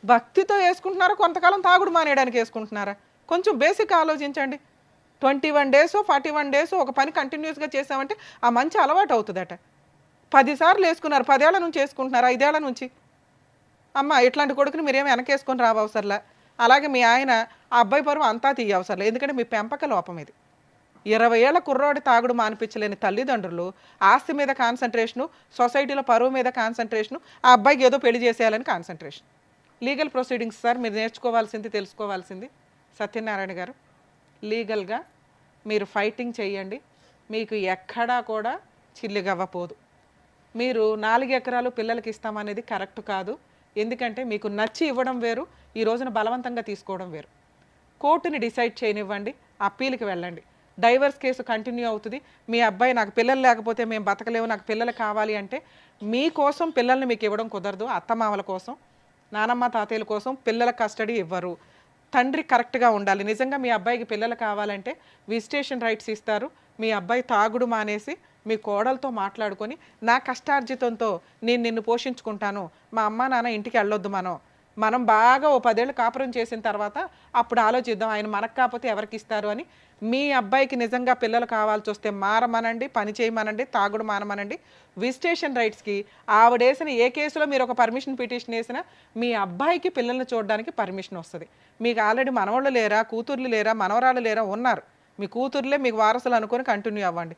భక్తితో వేసుకుంటున్నారా, కొంతకాలం తాగుడు మానేయడానికి వేసుకుంటున్నారా? కొంచెం బేసిక్ ఆలోచించండి. 21 డేస్ 41 డేస్ ఒక పని కంటిన్యూస్గా చేసామంటే ఆ మంచి అలవాటు అవుతుందట. 10 సార్లు వేసుకున్నారు, 10 ఏళ్ల నుంచి వేసుకుంటున్నారు, 5 ఏళ్ల నుంచి. అమ్మ ఇట్లాంటి కొడుకుని మీరేమో వెనకేసుకొని రావసర్లా. అలాగే మీ ఆయన ఆ అబ్బాయి పరువు అంతా తీయవసర్లే, ఎందుకంటే మీ పెంపక లోపం ఇది. 20 ఏళ్ల కుర్రోడి తాగుడు మానిపించలేని తల్లిదండ్రులు ఆస్తి మీద కాన్సన్ట్రేషను, సొసైటీలో పరువు మీద కాన్సన్ట్రేషను, ఆ అబ్బాయికి ఏదో పెళ్లి చేసేయాలని కాన్సన్ట్రేషన్. లీగల్ ప్రొసీడింగ్స్ సార్ మీరు నేర్చుకోవాల్సింది, తెలుసుకోవాల్సింది సత్యనారాయణ గారు. లీగల్గా మీరు ఫైటింగ్ చేయండి, మీకు ఎక్కడా కూడా చిల్లిగవ్వపోదు. మీరు 4 ఎకరాలు పిల్లలకి ఇస్తామనేది కరెక్ట్ కాదు. ఎందుకంటే మీకు నచ్చి ఇవ్వడం వేరు, ఈ రోజున బలవంతంగా తీసుకోవడం వేరు. కోర్టుని డిసైడ్ చేయనివ్వండి, అప్పీల్కి వెళ్ళండి. డైవర్స్ కేసు కంటిన్యూ అవుతుంది. మీ అబ్బాయి నాకు పిల్లలు లేకపోతే మేము బతకలేము, నాకు పిల్లలు కావాలి అంటే మీకోసం పిల్లల్ని మీకు ఇవ్వడం కుదరదు. అత్తమామల కోసం, నానమ్మ తాతయ్యల కోసం పిల్లల కస్టడీ ఇవ్వరు. తండ్రి కరెక్ట్గా ఉండాలి. నిజంగా మీ అబ్బాయికి పిల్లలు కావాలంటే విజిటేషన్ రైట్స్ ఇస్తారు. మీ అబ్బాయి తాగుడు మానేసి మీ కోడలతో మాట్లాడుకొని నా కష్టార్జితంతో నేను నిన్ను పోషించుకుంటాను, మా అమ్మ నాన్న ఇంటికి వెళ్ళొద్దు, మనం బాగా ఓ 10 ఏళ్ళు కాపురం చేసిన తర్వాత అప్పుడు ఆలోచిద్దాం ఆయన మనకు కాకపోతే ఎవరికి ఇస్తారు అని. మీ అబ్బాయికి నిజంగా పిల్లలు కావాల్సి వస్తే మారమనండి, పని చేయమనండి, తాగుడు మానమనండి. విజిటేషన్ రైట్స్కి ఆవిడేసిన ఏ కేసులో మీరు ఒక పర్మిషన్ పిటిషన్ వేసినా మీ అబ్బాయికి పిల్లల్ని చూడడానికి పర్మిషన్ వస్తుంది. మీకు ఆల్రెడీ మనవాళ్ళు లేరా, కూతుర్లు లేరా, మనవరాళ్ళు లేరా, ఉన్నారు. మీ కూతుర్లే మీకు వారసులు అనుకొని కంటిన్యూ అవ్వండి.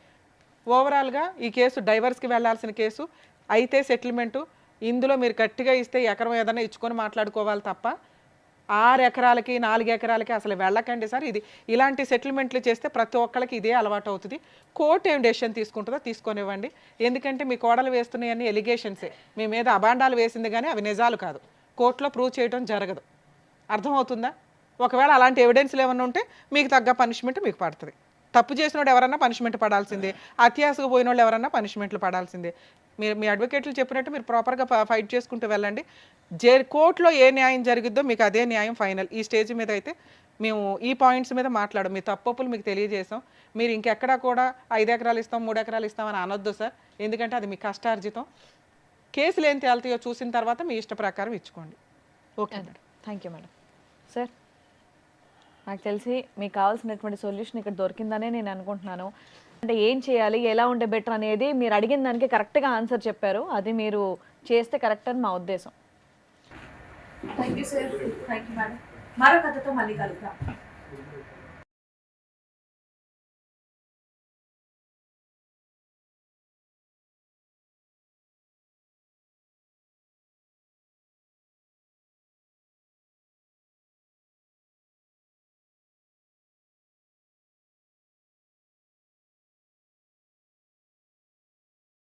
ఓవరాల్గా ఈ కేసు డైవర్స్కి వెళ్లాల్సిన కేసు అయితే సెటిల్మెంటు. ఇందులో మీరు గట్టిగా ఇస్తే ఎకరం ఏదైనా ఇచ్చుకొని మాట్లాడుకోవాలి తప్ప 6 ఎకరాలకి 4 ఎకరాలకి అసలు వెళ్ళకండి సార్. ఇది ఇలాంటి సెటిల్మెంట్లు చేస్తే ప్రతి ఒక్కరికి ఇదే అలవాటు అవుతుంది. కోర్టు ఏం డెసిషన్ తీసుకుంటుందో తీసుకొనివ్వండి. ఎందుకంటే మీ కోడలు వేస్తున్నాయన్నీ ఎలిగేషన్సే, మీ మీద అబాండాలు వేసింది కానీ అవి నిజాలు కాదు. కోర్టులో ప్రూవ్ చేయడం జరగదు. అర్థమవుతుందా? ఒకవేళ అలాంటి ఎవిడెన్స్లు ఏమైనా ఉంటే మీకు తగ్గ పనిష్మెంట్ మీకు పడుతుంది. తప్పు చేసినోడు ఎవరన్నా పనిష్మెంట్ పడాల్సిందే, అత్యాసకు పోయిన వాళ్ళు ఎవరన్నా పనిష్మెంట్లు పడాల్సిందే. మీరు మీ అడ్వకేట్లు చెప్పినట్టు మీరు ప్రాపర్గా ఫైట్ చేసుకుంటూ వెళ్ళండి. కోర్టులో ఏ న్యాయం జరిగిద్దో మీకు అదే న్యాయం ఫైనల్. ఈ స్టేజ్ మీద అయితే మేము ఈ పాయింట్స్ మీద మాట్లాడడం, మీ తప్పులు మీకు తెలియజేసాం. మీరు ఇంకెక్కడా కూడా 5 ఎకరాలు ఇస్తాం 3 ఎకరాలు ఇస్తామని అనొద్దు సార్, ఎందుకంటే అది మీ కష్టార్జితం. కేసులు ఏం తేలుతాయో చూసిన తర్వాత మీ ఇష్ట ప్రకారం ఇచ్చుకోండి. Okay madam. Thank you madam. Sir, నాకు తెలిసి మీకు కావాల్సినటువంటి సొల్యూషన్ ఇక్కడ దొరికిందనే నేను అనుకుంటున్నాను. అంటే ఏం చేయాలి, ఎలా ఉంటే బెటర్ అనేది మీరు అడిగిన దానికి కరెక్ట్గా ఆన్సర్ చెప్పారు. అది మీరు చేస్తే కరెక్ట్ అని మా ఉద్దేశం. Thank you sir. Thank you madam. మరో కథతో మళ్ళీ కలుద్దాం.